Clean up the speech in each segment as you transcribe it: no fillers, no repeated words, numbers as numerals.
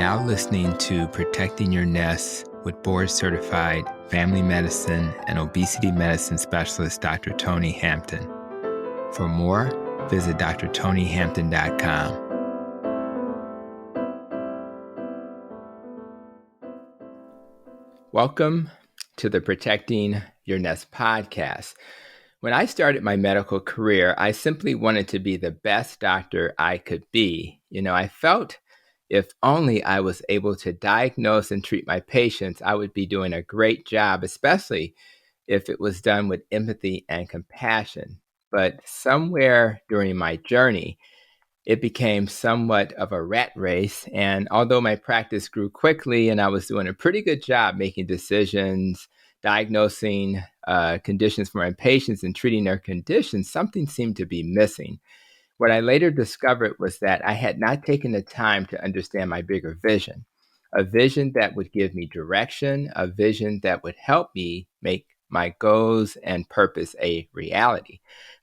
now listening to Protecting Your Nest with board-certified family medicine and obesity medicine specialist Dr. Tony Hampton. For more, visit drtonyhampton.com. Welcome to the Protecting Your Nest podcast. When I started my medical career, I simply wanted to be the best doctor I could be. I felt if only I was able to diagnose and treat my patients, I would be doing a great job, especially if it was done with empathy and compassion. But somewhere during my journey, it became somewhat of a rat race. And although my practice grew quickly and I was doing a pretty good job making decisions, diagnosing conditions for my patients and treating their conditions, something seemed to be missing. What I later discovered was that I had not taken the time to understand my bigger vision, a vision that would give me direction, a vision that would help me make my goals and purpose a reality.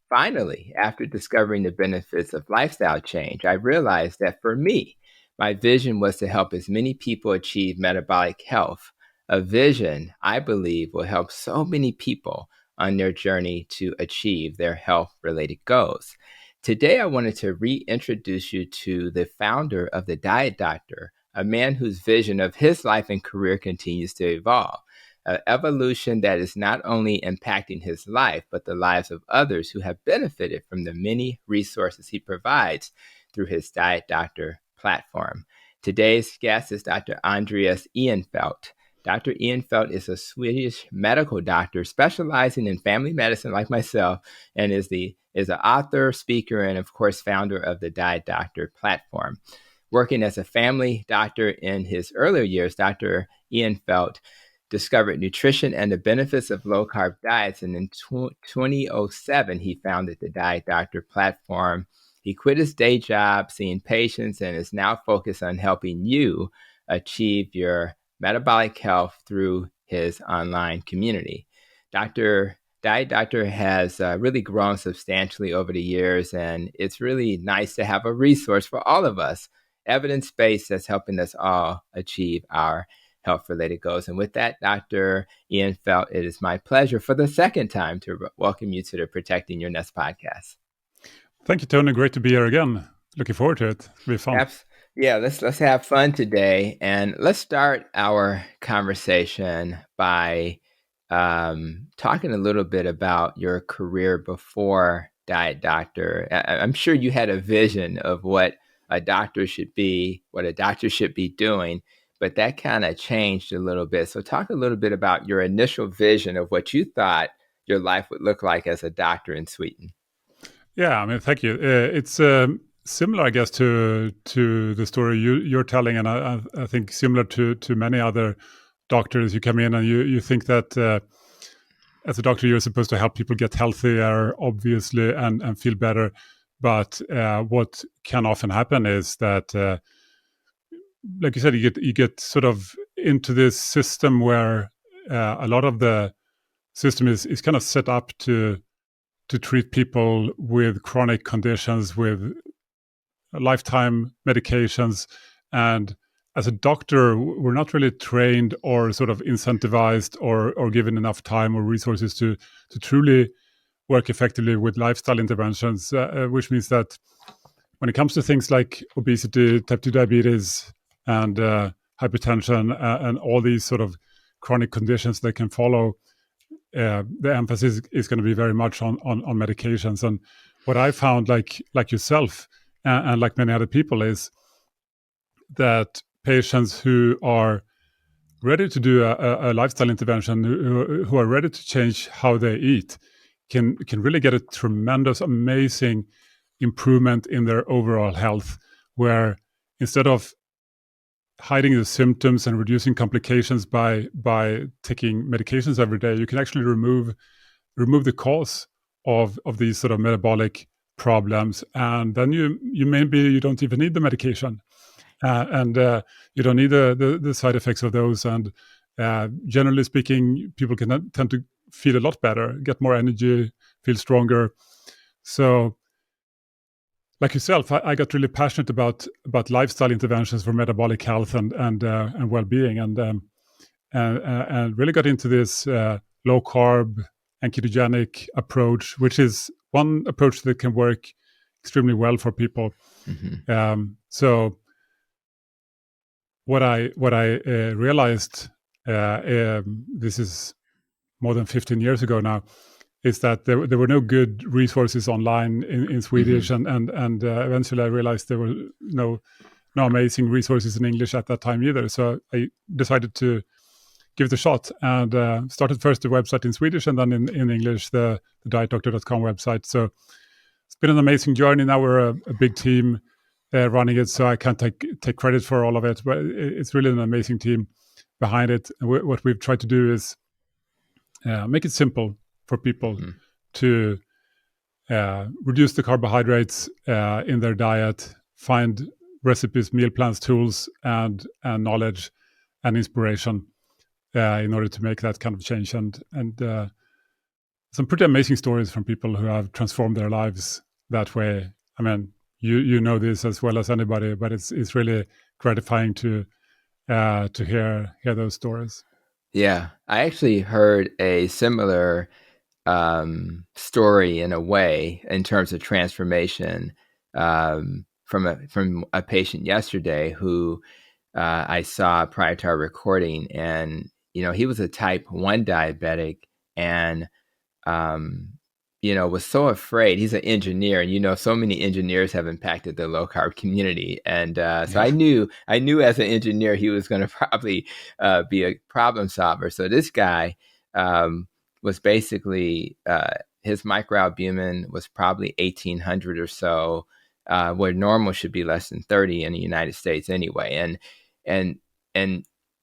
Finally, after discovering the benefits of lifestyle change, I realized that for me, my vision was to help as many people achieve metabolic health, a vision I believe will help so many people on their journey to achieve their health-related goals. Today, I wanted to reintroduce you to the founder of The Diet Doctor, a man whose vision of his life and career continues to evolve, an evolution that is not only impacting his life, but the lives of others who have benefited from the many resources he provides through his Diet Doctor platform. Today's guest is Dr. Andreas Eenfeldt. Dr. Eenfeldt is a Swedish medical doctor specializing in family medicine like myself, and is an author, speaker, and of course, founder of the Diet Doctor platform. Working as a family doctor in his earlier years, Dr. Eenfeldt discovered nutrition and the benefits of low-carb diets, and in 2007, he founded the Diet Doctor platform. He quit his day job, seeing patients, and is now focused on helping you achieve your metabolic health through his online community. Diet Doctor has really grown substantially over the years, and it's really nice to have a resource for all of us, evidence-based, that's helping us all achieve our health-related goals. And with that, Dr. Eenfeldt, it is my pleasure for the second time to welcome you to the Protecting Your Nest podcast. Thank you, Tony. Great to be here again. Looking forward to it. It'll be fun. Yeah, let's have fun today, and let's start our conversation by talking a little bit about your career before Diet Doctor. I'm sure you had a vision of what a doctor should be, what a doctor should be doing, but that kind of changed a little bit. So talk a little bit about your initial vision of what you thought your life would look like as a doctor in Sweden. Yeah, thank you. It's similar, I guess, to the story you're telling, and I think similar to many other doctors. You come in and you think that as a doctor you're supposed to help people get healthier, obviously, and feel better. But what can often happen is that, like you said, you get sort of into this system where a lot of the system is kind of set up to treat people with chronic conditions, with lifetime medications. And as a doctor, we're not really trained or sort of incentivized or given enough time or resources to truly work effectively with lifestyle interventions, which means that when it comes to things like obesity, type 2 diabetes, and hypertension, and all these sort of chronic conditions that can follow, the emphasis is going to be very much on medications. And what I found, like yourself and like many other people, is that patients who are ready to do a lifestyle intervention, who are ready to change how they eat, can really get a tremendous, amazing improvement in their overall health, where instead of hiding the symptoms and reducing complications by taking medications every day, you can actually remove the cause of these sort of metabolic problems, and then you don't even need the medication, and you don't need the side effects of those. And generally speaking, people can tend to feel a lot better, get more energy, feel stronger. So like yourself, I got really passionate about lifestyle interventions for metabolic health and well-being, and really got into this low carb and ketogenic approach, which is one approach that can work extremely well for people. So what I realized, this is more than 15 years ago now, is that there were no good resources online in Swedish, and eventually I realized there were no amazing resources in English at that time either. So I decided to give it a shot, and started first the website in Swedish and then in English, the dietdoctor.com website. So it's been an amazing journey. Now we're a big team running it, so I can't take credit for all of it, but it's really an amazing team behind it. And what we've tried to do is make it simple for people to reduce the carbohydrates in their diet, find recipes, meal plans, tools, and knowledge and inspiration in order to make that kind of change. And some pretty amazing stories from people who have transformed their lives that way. I mean, you know this as well as anybody, but it's really gratifying to hear those stories. Yeah, I actually heard a similar story in a way in terms of transformation from a patient yesterday who I saw prior to our recording, and he was a type 1 diabetic, and was so afraid. He's an engineer, and so many engineers have impacted the low carb community, and so I knew as an engineer he was going to probably be a problem solver. So this guy was basically his microalbumin was probably 1,800 or so, where normal should be less than 30 in the United States anyway, and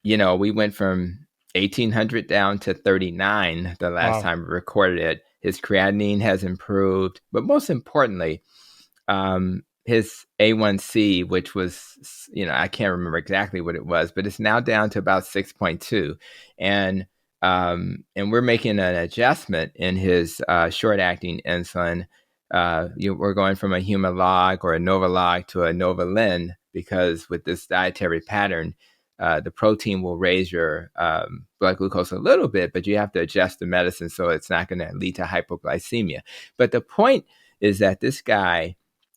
we went from 1,800 down to 39 the last time we recorded it. His creatinine has improved, but most importantly, his A1C, which was, I can't remember exactly what it was, but it's now down to about 6.2. And we're making an adjustment in his short-acting insulin. We're going from a Humalog or a Novolog to a Novolin, because with this dietary pattern, the protein will raise your blood glucose a little bit, but you have to adjust the medicine so it's not going to lead to hypoglycemia. But the point is that this guy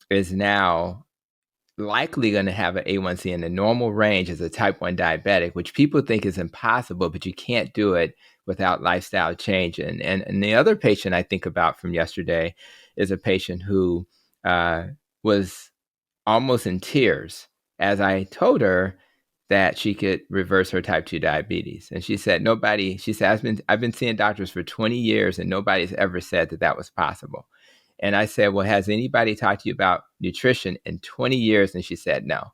is now likely going to have an A1C in the normal range as a type 1 diabetic, which people think is impossible, but you can't do it without lifestyle change. And the other patient I think about from yesterday is a patient who was almost in tears as I told her that she could reverse her type 2 diabetes. And she said, I've been seeing doctors for 20 years and nobody's ever said that was possible. And I said, well, has anybody talked to you about nutrition in 20 years? And she said, no.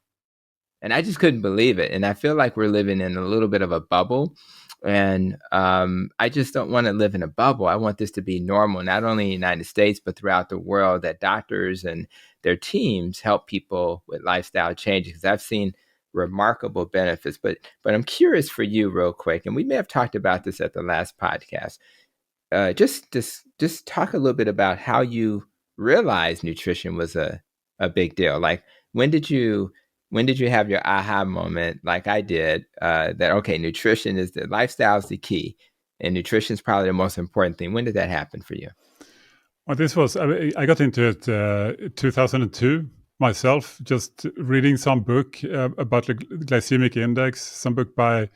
And I just couldn't believe it. And I feel like we're living in a little bit of a bubble. And I just don't want to live in a bubble. I want this to be normal, not only in the United States, but throughout the world, that doctors and their teams help people with lifestyle changes. Because I've seen remarkable benefits. But I'm curious for you real quick, and we may have talked about this at the last podcast. Just talk a little bit about how you realized nutrition was a big deal. Like, when did you have your aha moment, like I did, that, okay, nutrition is lifestyle is the key, and nutrition is probably the most important thing? When did that happen for you? Well, I got into it 2002 myself, just reading some book about the glycemic index, some book by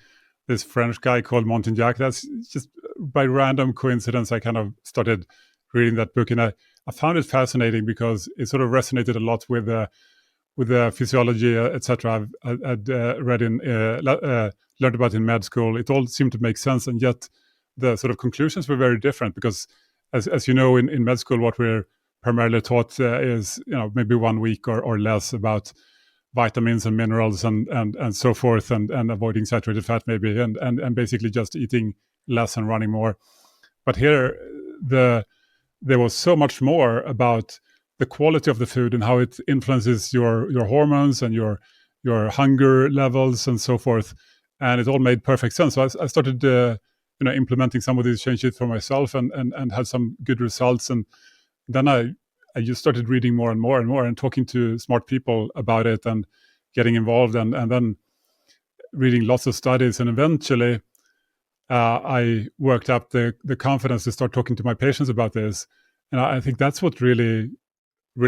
this French guy called Montignac. That's just by random coincidence, I kind of started reading that book, and I found it fascinating because it sort of resonated a lot with the physiology, etc. I'd read learned about in med school. It all seemed to make sense, and yet the sort of conclusions were very different, because as you know, in med school, what we're primarily taught is maybe 1 week or less about vitamins and minerals and so forth, and avoiding saturated fat maybe, and basically just eating less and running more. But here there was so much more about the quality of the food and how it influences your hormones and your hunger levels and so forth, and it all made perfect sense. So I started implementing some of these changes for myself and had some good results. And then I I just started reading more and more and more and talking to smart people about it and getting involved, and then reading lots of studies, and eventually I worked up the confidence to start talking to my patients about this. And I think that's what really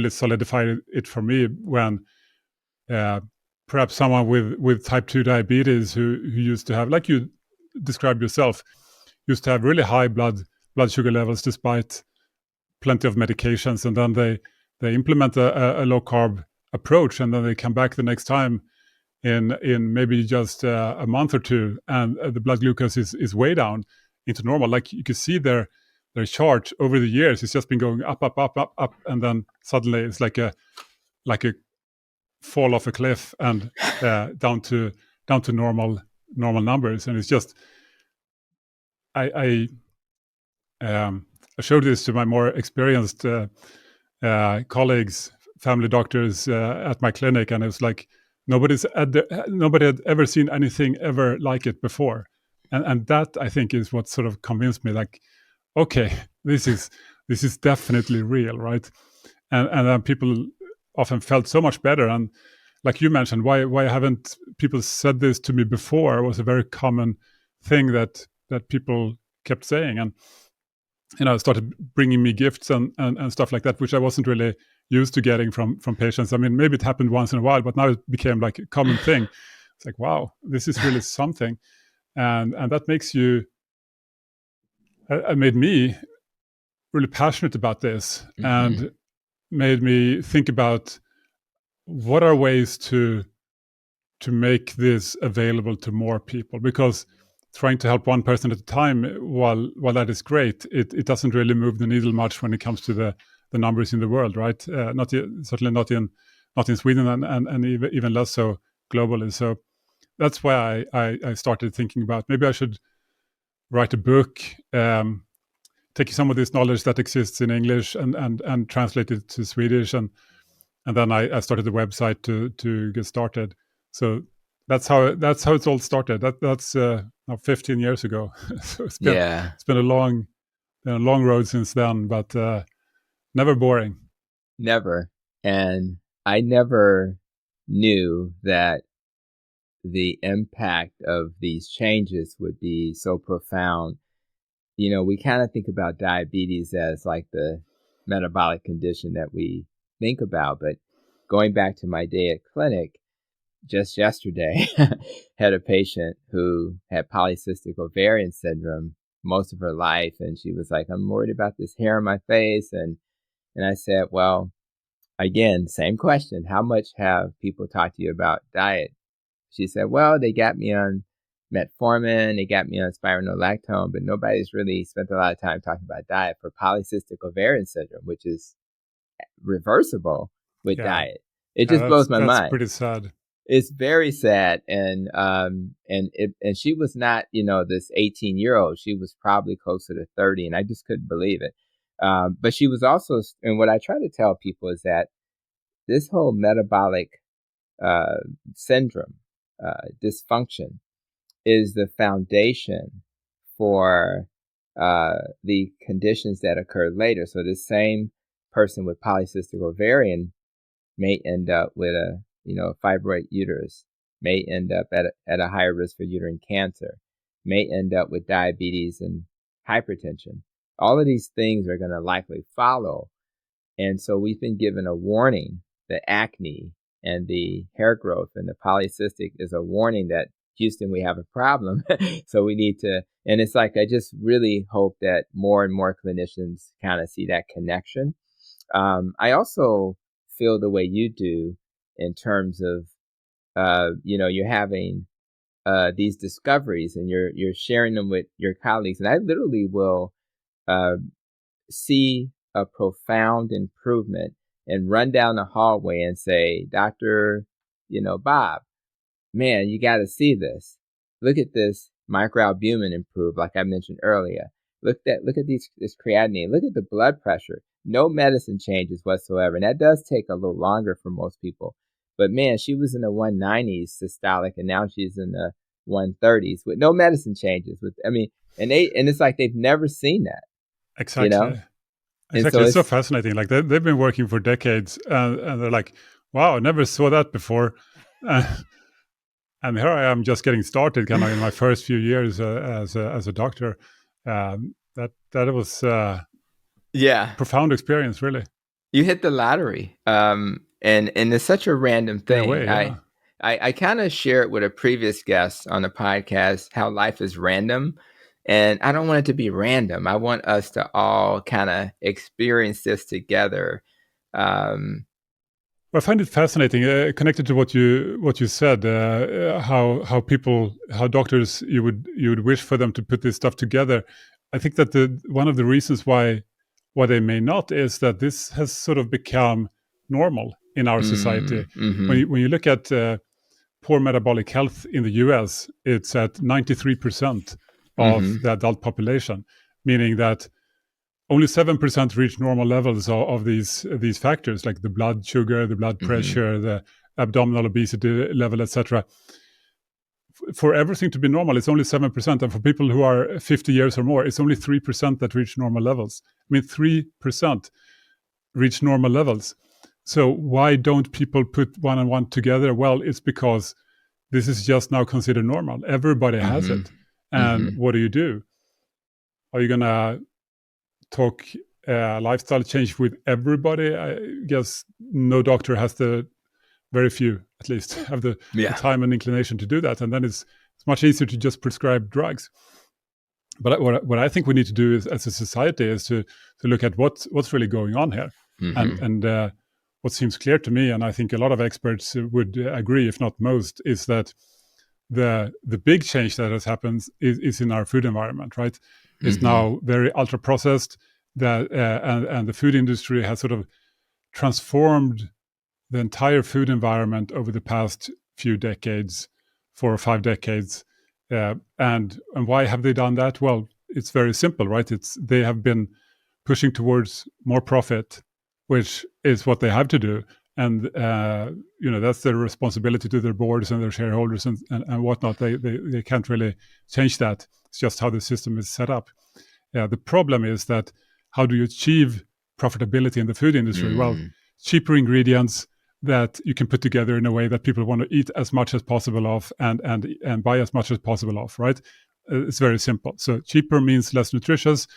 solidified it for me, when perhaps someone with type 2 diabetes who used to have, like you described yourself, used to have really high blood sugar levels despite plenty of medications, and then they implement a low carb approach, and then they come back the next time in maybe just a month or two, and the blood glucose is way down into normal. Like you could see their chart over the years, it's just been going up, and then suddenly it's like a fall off a cliff and down to normal numbers. And it's just, I showed this to my more experienced colleagues, family doctors at my clinic, and it was like nobody had ever seen anything ever like it before, and that, I think, is what sort of convinced me, like, okay, this is definitely real, right? And then people often felt so much better. And like you mentioned, why haven't people said this to me before, was a very common thing that people kept saying. And started bringing me gifts and stuff like that, which I wasn't really used to getting from patients. I mean, maybe it happened once in a while, but now it became like a common thing. It's like, wow, this is really something. And that makes you, made me really passionate about this, and made me think about what are ways to make this available to more people, because trying to help one person at a time, while that is great, it doesn't really move the needle much when it comes to the numbers in the world, right? Certainly not in Sweden, and even less so globally. So that's why I started thinking about, maybe I should write a book, take some of this knowledge that exists in English and translate it to Swedish, and then I started the website to get started. So that's how it's all started. That's now 15 years ago. So it's been a long road since then, but never boring. Never. And I never knew that the impact of these changes would be so profound. We kind of think about diabetes as like the metabolic condition that we think about, but going back to my day at clinic, just yesterday, had a patient who had polycystic ovarian syndrome most of her life, and she was like, I'm worried about this hair on my face, and I said, well, again, same question, how much have people talked to you about diet? She said, well, they got me on metformin, they got me on spironolactone, but nobody's really spent a lot of time talking about diet for polycystic ovarian syndrome, which is reversible with diet. It just blows my mind. That's pretty sad. It's very sad. And she was not, this 18-year-old. She was probably closer to 30, and I just couldn't believe it. But she was also, and what I try to tell people is that this whole metabolic syndrome, dysfunction, is the foundation for the conditions that occur later. So the same person with polycystic ovarian may end up with a fibroid uterus, may end up at a higher risk for uterine cancer, may end up with diabetes and hypertension. All of these things are going to likely follow. And so we've been given a warning. The acne and the hair growth and the polycystic is a warning that, Houston, we have a problem. So we need to, and it's like, I just really hope that more and more clinicians kind of see that connection. I also feel the way you do in terms of, you're having these discoveries and you're sharing them with your colleagues. And I literally will see a profound improvement and run down the hallway and say, Dr. Bob, man, you got to see this. Look at this microalbumin improve, like I mentioned earlier. Look at this creatinine. Look at the blood pressure. No medicine changes whatsoever. And that does take a little longer for most people. But man, she was in the 190s systolic, and now she's in the 130s with no medicine changes. And it's like they've never seen that. Exactly. And so Exactly. It's so fascinating. Like they've been working for decades, and they're like, wow, I never saw that before. Uh, and here I am just getting started, kind of in my first few years as a doctor. That was yeah, profound experience, really. you hit the lottery. And it's such a random In a thing. way, yeah. I kind of shared with a previous guest on the podcast how life is random. And I don't want it to be random. I want us to all kind of experience this together. Um, Well, I find it fascinating, connected to what you said. How doctors you would wish for them to put this stuff together. I think that the one of the reasons why they may not is that this has sort of become normal in our society. mm-hmm, When you look at poor metabolic health in the US, it's at 93% of mm-hmm, the adult population, meaning that only 7% reach normal levels of these factors, like the blood sugar, the blood mm-hmm, pressure, the abdominal obesity level, etc. For everything to be normal, it's only 7%. And for people who are 50 years or more, it's only 3% that reach normal levels. I mean, 3% reach normal levels. So why don't people put one and one together? Well, it's because this is just now considered normal. Everybody has mm-hmm, it. And mm-hmm. what do? Are you going to talk lifestyle change with everybody? I guess no doctor has very few, at least, have the Yeah. time and inclination to do that. And then it's much easier to just prescribe drugs. But what I think we need to do is, as a society, is to look at what's really going on here. Mm-hmm, And what seems clear to me, and I think a lot of experts would agree, if not most, is that the big change that has happened is in our food environment, right? It's mm-hmm. now very ultra processed, that and the food industry has sort of transformed the entire food environment over the past few decades, 4 or 5 decades. And why have they done that? Well, it's very simple, right? They have been pushing towards more profit, which is what they have to do. And that's their responsibility to their boards and their shareholders and whatnot. They can't really change that. It's just how the system is set up. The problem is that how do you achieve profitability in the food industry? Well, Mm. cheaper ingredients that you can put together in a way that people want to eat as much as possible of and buy as much as possible of, right? It's very simple. So cheaper means less nutritious,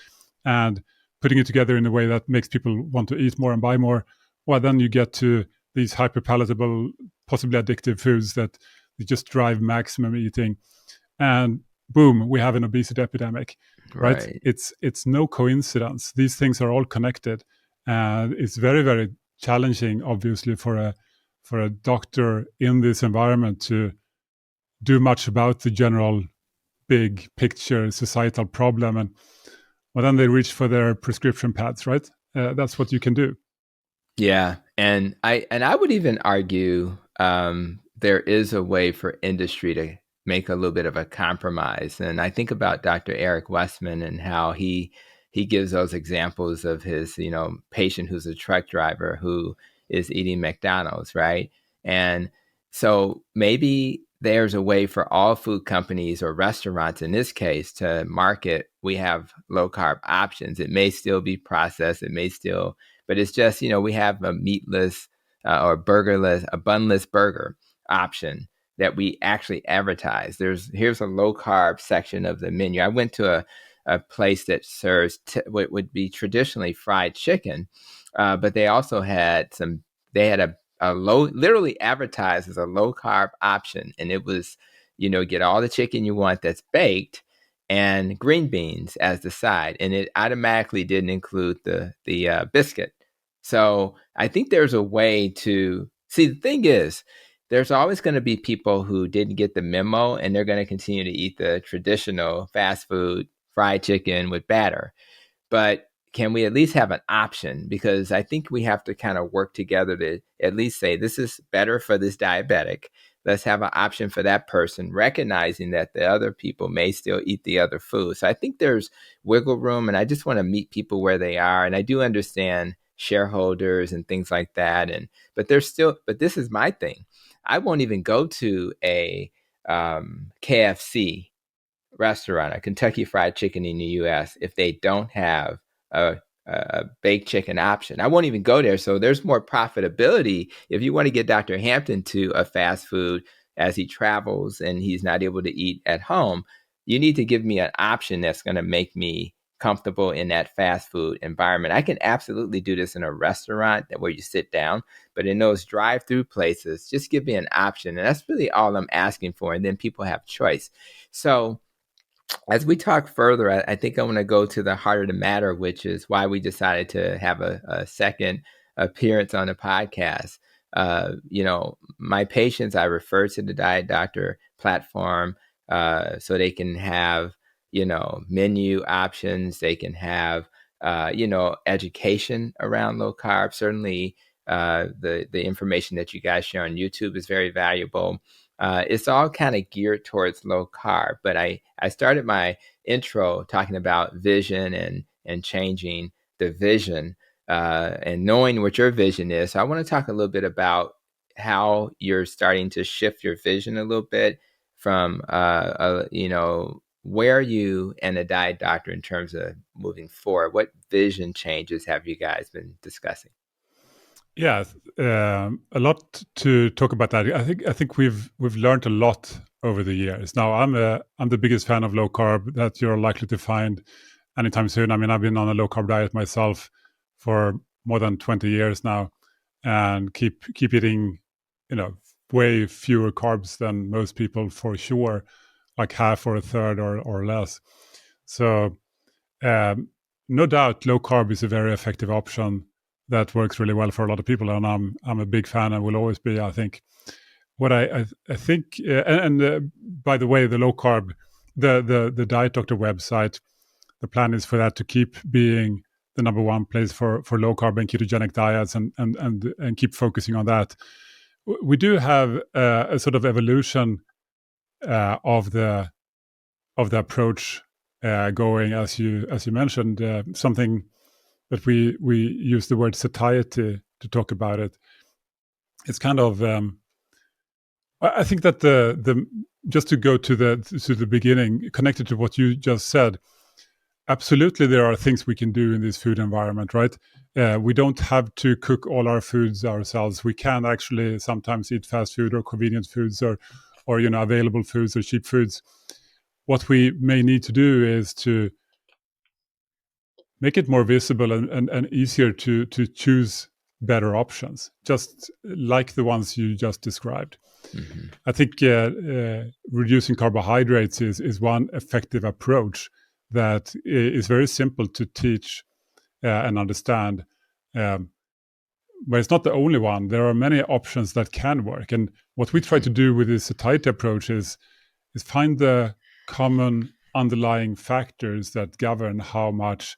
and putting it together in a way that makes people want to eat more and buy more. Well, then you get to these hyper palatable, possibly addictive foods that just drive maximum eating, and boom, we have an obesity epidemic, right? Right. It's no coincidence. These things are all connected, and it's very, very challenging, obviously, for a doctor in this environment to do much about the general big picture societal problem. And well, then they reach for their prescription pads, right? That's what you can do. Yeah, and I would even argue there is a way for industry to make a little bit of a compromise. And I think about Dr. Eric Westman and how he gives those examples of his patient who's a truck driver who is eating McDonald's, right? And so maybe there's a way for all food companies or restaurants in this case to market. We have low carb options. It may still be processed. It may still but it's just, we have a meatless or burgerless, a bunless burger option that we actually advertise. Here's a low carb section of the menu. I went to a place that serves what would be traditionally fried chicken, but they also had they had a low, literally advertised as a low carb option. And it was, get all the chicken you want that's baked and green beans as the side. And it automatically didn't include the biscuit. So I think there's a way to see. The thing is, there's always going to be people who didn't get the memo and they're going to continue to eat the traditional fast food fried chicken with batter. But can we at least have an option? Because I think we have to kind of work together to at least say, this is better for this diabetic. Let's have an option for that person, recognizing that the other people may still eat the other food. So I think there's wiggle room, and I just want to meet people where they are. And I do understand shareholders and things like that. But this is my thing. I won't even go to a KFC restaurant, a Kentucky Fried Chicken in the U.S., if they don't have a baked chicken option. I won't even go there. So there's more profitability if you want to get Dr. Hampton to a fast food as he travels and he's not able to eat at home. You need to give me an option that's going to make me comfortable in that fast food environment. I can absolutely do this in a restaurant where you sit down, but in those drive-through places, just give me an option. And that's really all I'm asking for. And then people have choice. So as we talk further, I think I want to go to the heart of the matter, which is why we decided to have a second appearance on the podcast. My patients, I refer to the Diet Doctor platform so they can have, menu options. They can have, education around low carb. Certainly, the information that you guys share on YouTube is very valuable. It's all kind of geared towards low carb, but I started my intro talking about vision and changing the vision and knowing what your vision is. So I want to talk a little bit about how you're starting to shift your vision a little bit from, where are you and a diet doctor in terms of moving forward? What vision changes have you guys been discussing? Yeah, a lot to talk about that. I think we've learned a lot over the years. Now, I'm the biggest fan of low carb that you're likely to find anytime soon. I mean, I've been on a low carb diet myself for more than 20 years now, and keep eating, way fewer carbs than most people for sure, like half or a third or less. So, no doubt, low carb is a very effective option that works really well for a lot of people, and I'm a big fan and will always be. I think what I think, by the way, the low carb, the Diet Doctor website, the plan is for that to keep being the number one place for low carb and ketogenic diets, and keep focusing on that. We do have a sort of evolution of the approach going, as you mentioned, something that we use the word satiety to talk about it. It's kind of I think that the just to go to the beginning, connected to what you just said, absolutely there are things we can do in this food environment, right? We don't have to cook all our foods ourselves. We can actually sometimes eat fast food or convenient foods or available foods or cheap foods. What we may need to do is to make it more visible and easier to choose better options, just like the ones you just described. Mm-hmm. I think reducing carbohydrates is one effective approach that is very simple to teach and understand. But it's not the only one. There are many options that can work. And what we try to do with this satiety approach is find the common underlying factors that govern how much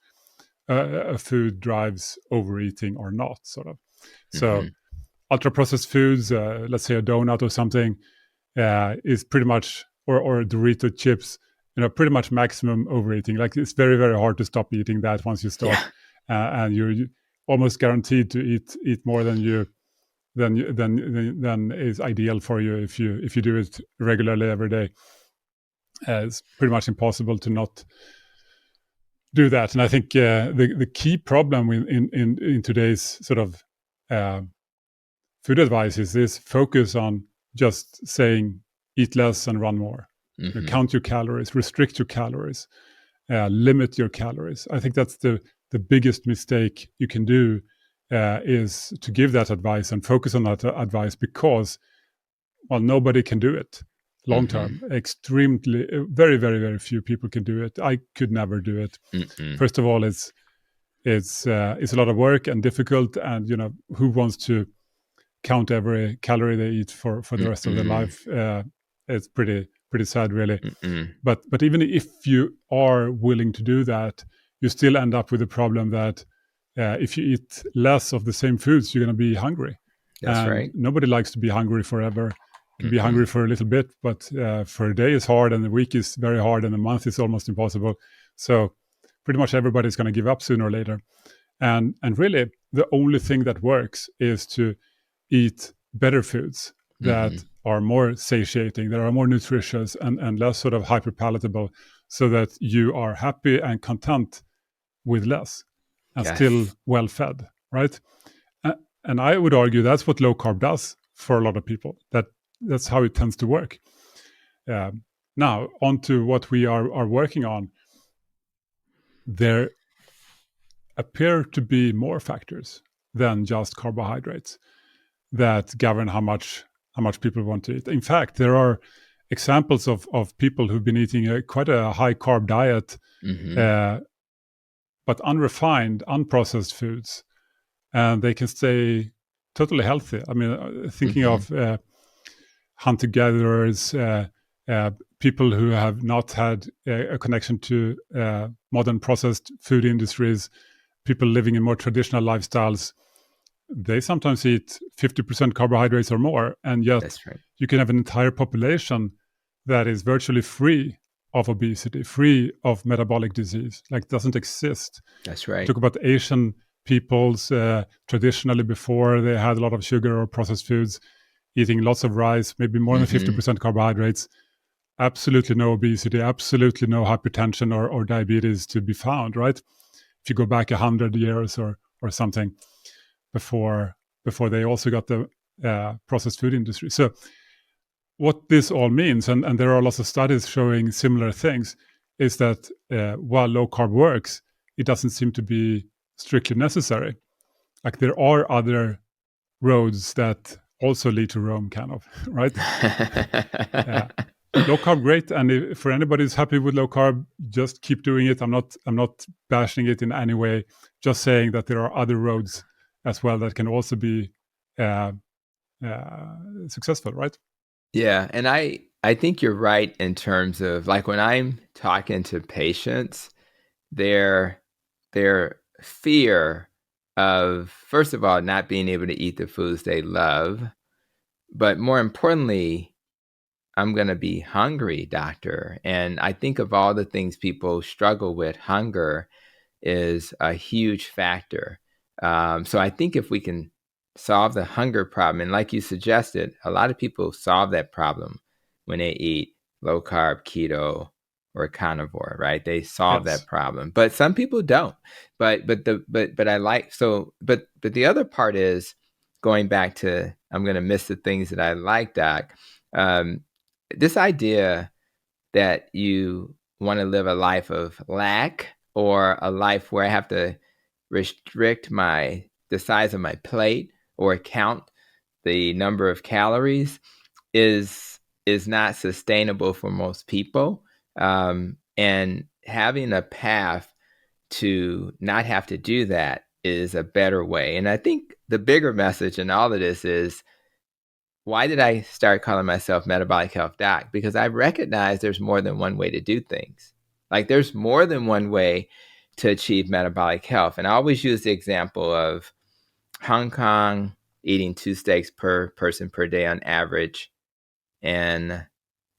a food drives overeating or not, sort of. So ultra-processed foods, let's say a donut or something, is pretty much, or Dorito chips, pretty much maximum overeating. Like, it's very, very hard to stop eating that once you start. Yeah. And you're almost guaranteed to eat more than is ideal for you if you do it regularly every day. It's pretty much impossible to not do that. And I think the key problem in today's sort of food advice is this focus on just saying eat less and run more. Mm-hmm. Count your calories, restrict your calories, limit your calories. I think that's the biggest mistake you can do, is to give that advice and focus on that advice, because, well, nobody can do it long term. Mm-hmm. Extremely, very, very, very few people can do it. I could never do it. Mm-hmm. First of all, it's a lot of work and difficult, and who wants to count every calorie they eat for the rest of their life? It's pretty sad, really. But even if you are willing to do that, you still end up with the problem that if you eat less of the same foods, you're going to be hungry. That's right. Nobody likes to be hungry forever. You can be hungry for a little bit, but for a day is hard, and the week is very hard, and the month is almost impossible. So pretty much everybody's going to give up sooner or later. And really, the only thing that works is to eat better foods that are more satiating, that are more nutritious and less sort of hyper palatable, so that you are happy and content with less. and Yes. still well fed, right? And I would argue that's what low carb does for a lot of people. That's how it tends to work. Now, on to what we are working on. There appear to be more factors than just carbohydrates that govern how much people want to eat. In fact, there are examples of people who've been eating quite a high carb diet, but unrefined, unprocessed foods, and they can stay totally healthy. I mean, thinking of hunter-gatherers, people who have not had a connection to modern processed food industries, people living in more traditional lifestyles, they sometimes eat 50% carbohydrates or more, and yet That's right. you can have an entire population that is virtually free of obesity, free of metabolic disease, like doesn't exist. That's right. Talk about Asian peoples traditionally before they had a lot of sugar or processed foods, eating lots of rice, maybe more than 50% carbohydrates, absolutely no obesity, absolutely no hypertension or diabetes to be found, right? If you go back 100 years or something before they also got the processed food industry. So what this all means, and there are lots of studies showing similar things, is that while low carb works, it doesn't seem to be strictly necessary. Like there are other roads that also lead to Rome, kind of, right? Low carb, great, and for anybody who's happy with low carb, just keep doing it. I'm not bashing it in any way. Just saying that there are other roads as well that can also be successful, right? Yeah, and I think you're right in terms of like when I'm talking to patients, their fear of, first of all, not being able to eat the foods they love, but more importantly, I'm going to be hungry, doctor. And I think of all the things people struggle with, hunger is a huge factor. So I think if we can solve the hunger problem, and like you suggested, a lot of people solve that problem when they eat low carb, keto, or carnivore, right? They solve that problem, but some people don't. But I like but the other part is going back to, I'm going to miss the things that I like, Doc. This idea that you want to live a life of lack or a life where I have to restrict the size of my plate or count the number of calories is not sustainable for most people. And having a path to not have to do that is a better way. And I think the bigger message in all of this is, why did I start calling myself Metabolic Health Doc? Because I recognize there's more than one way to do things. Like there's more than one way to achieve metabolic health. And I always use the example of Hong Kong eating 2 steaks per person per day on average. And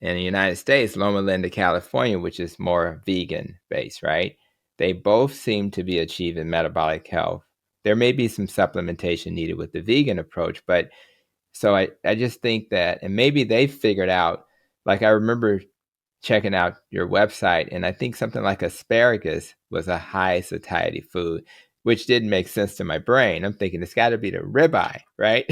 in the United States, Loma Linda, California, which is more vegan based, right? They both seem to be achieving metabolic health. There may be some supplementation needed with the vegan approach, but so I just think that, and maybe they figured out, like I remember checking out your website, and I think something like asparagus was a high satiety food, which didn't make sense to my brain. I'm thinking it's got to be the ribeye, right?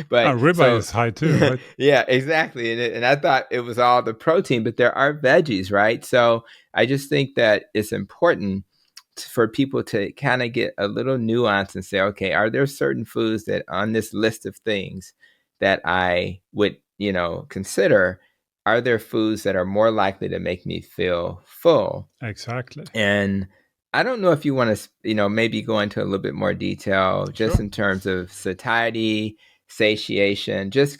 But ribeye is high too, right? Yeah, exactly. And I thought it was all the protein, but there are veggies, right? So I just think that it's important for people to kind of get a little nuance and say, okay, are there certain foods that on this list of things that I would, consider, are there foods that are more likely to make me feel full? Exactly. And I don't know if you want to, maybe go into a little bit more detail just in terms of satiety, satiation, just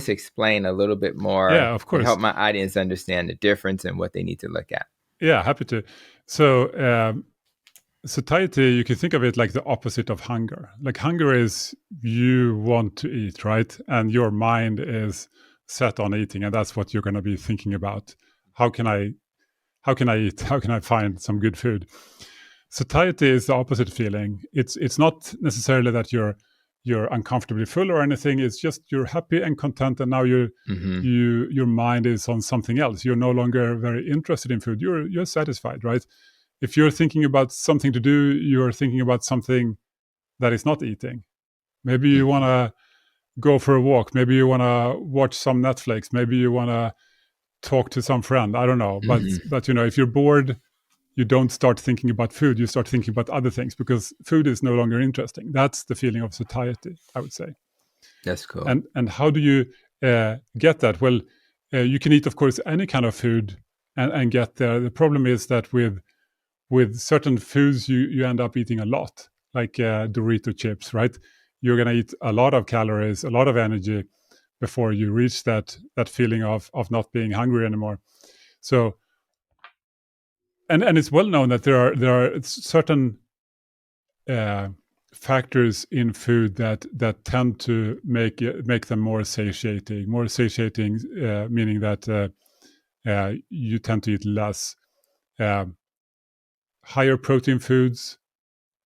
explain a little bit more of course, and help my audience understand the difference and what they need to look at. Yeah, happy to. So satiety, you can think of it like the opposite of hunger. Like hunger is you want to eat, right? And your mind is set on eating, and that's what you're going to be thinking about. How can I eat? How can I find some good food? Satiety is the opposite feeling. It's not necessarily that you're uncomfortably full or anything. It's just you're happy and content, and now your mind is on something else. You're no longer very interested in food. You're satisfied, right? if you're thinking about something to do, you're thinking about something that is not eating. Maybe you want to go for a walk. Maybe you want to watch some Netflix. Maybe you want to talk to some friend. I don't know. But if you're bored, you don't start thinking about food. You start thinking about other things because food is no longer interesting. That's the feeling of satiety, I would say. That's cool. And how do you get that? Well, you can eat, of course, any kind of food and get there. The problem is that with certain foods, you end up eating a lot, like Dorito chips, right? You're going to eat a lot of calories, a lot of energy before you reach that feeling of not being hungry anymore. So, and it's well known that there are certain factors in food that tend to make them more satiating. More satiating, meaning that you tend to eat less. Higher protein foods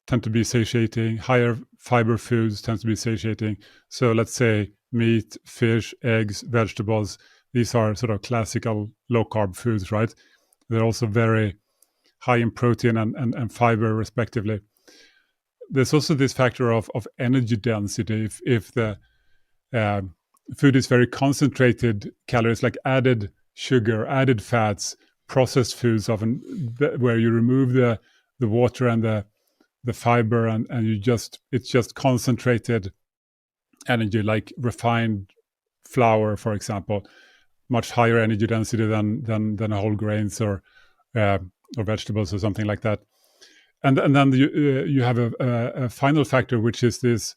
tend to be satiating. Higher fiber foods tend to be satiating. So let's say meat, fish, eggs, vegetables. These are sort of classical low-carb foods, right? They're also very high in protein and fiber, respectively. There's also this factor of energy density. If the food is very concentrated calories, like added sugar, added fats, processed foods, often where you remove the water and the fiber and it's just concentrated energy, like refined flour, for example, much higher energy density than whole grains or vegetables or something like that. And then you have a final factor, which is this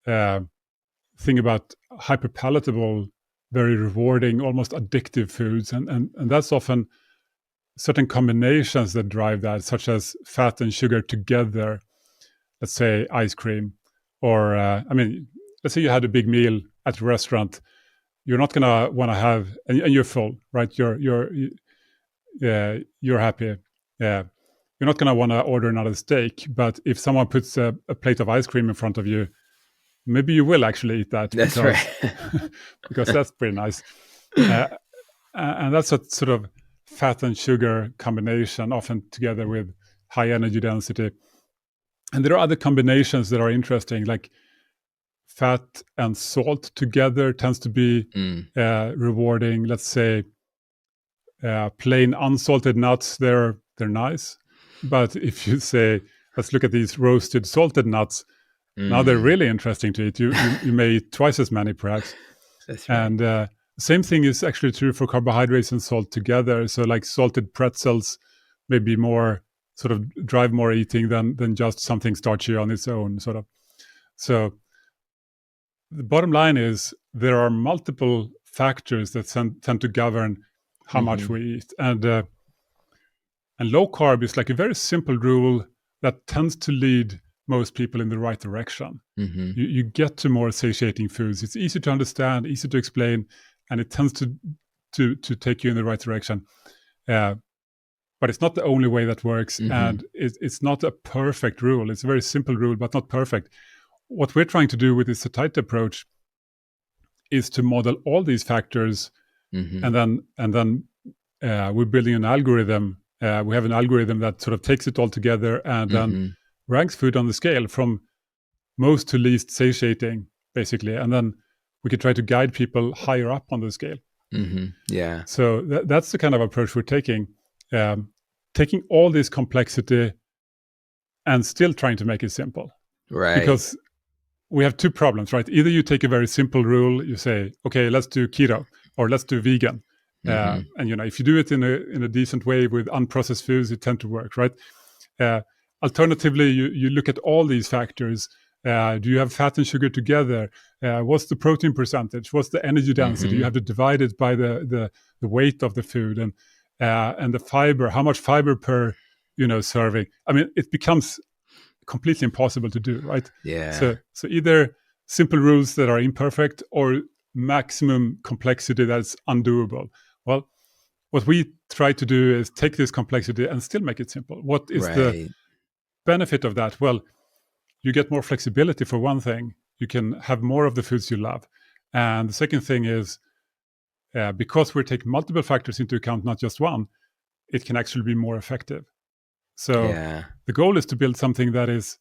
thing about hyperpalatable, very rewarding, almost addictive foods, and that's often certain combinations that drive that, such as fat and sugar together. Let's say ice cream, or let's say you had a big meal at a restaurant. You're not gonna want to have, and you're full, right? You're happy. Yeah, you're not gonna want to order another steak. But if someone puts a plate of ice cream in front of you, maybe you will actually eat that. That's right. Because that's pretty nice. And that's a sort of fat and sugar combination, often together with high energy density. And there are other combinations that are interesting, like fat and salt together tends to be rewarding. Let's say plain unsalted nuts, they're nice. But if you say, let's look at these roasted salted nuts, now they're really interesting to eat. You may eat twice as many, perhaps. That's right. And same thing is actually true for carbohydrates and salt together. So like salted pretzels may be more sort of drive more eating than just something starchy on its own, sort of. So the bottom line is there are multiple factors that tend to govern how much we eat. And low carb is like a very simple rule that tends to lead most people in the right direction. You get to more satiating foods. It's easy to understand, easy to explain, and it tends to take you in the right direction. But it's not the only way that works, and it's not a perfect rule. It's a very simple rule, but not perfect. What we're trying to do with this satiety approach is to model all these factors, and then we're building an algorithm. We have an algorithm that sort of takes it all together and then ranks food on the scale from most to least satiating, basically. And then we could try to guide people higher up on the scale. Yeah. So that's the kind of approach we're taking. Taking all this complexity and still trying to make it simple. Right. Because we have two problems, right? Either you take a very simple rule, you say, okay, let's do keto or let's do vegan. And if you do it in a decent way with unprocessed foods, it tends to work, right? Alternatively, you look at all these factors. Do you have fat and sugar together? What's the protein percentage? What's the energy density? You have to divide it by the weight of the food and the fiber. How much fiber per serving? I mean, it becomes completely impossible to do, right? Yeah. So either simple rules that are imperfect or maximum complexity that's undoable. Well, what we try to do is take this complexity and still make it simple. What is the benefit of that? Well, you get more flexibility for one thing. You can have more of the foods you love. And the second thing is, because we're taking multiple factors into account, not just one, it can actually be more effective. So Yeah. the goal is to build something that is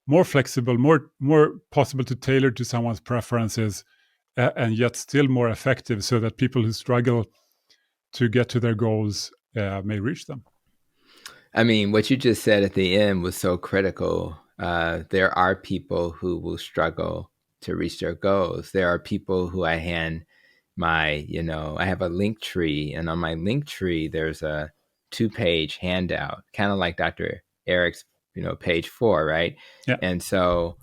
more flexible, more possible to tailor to someone's preferences, and yet still more effective, so that people who struggle to get to their goals may reach them. I mean, what you just said at the end was so critical. There are people who will struggle to reach their goals. There are people who I hand I have a link tree, and on my link tree, there's a 2-page handout, kind of like Dr. Eric's, page 4, right? Yeah. And so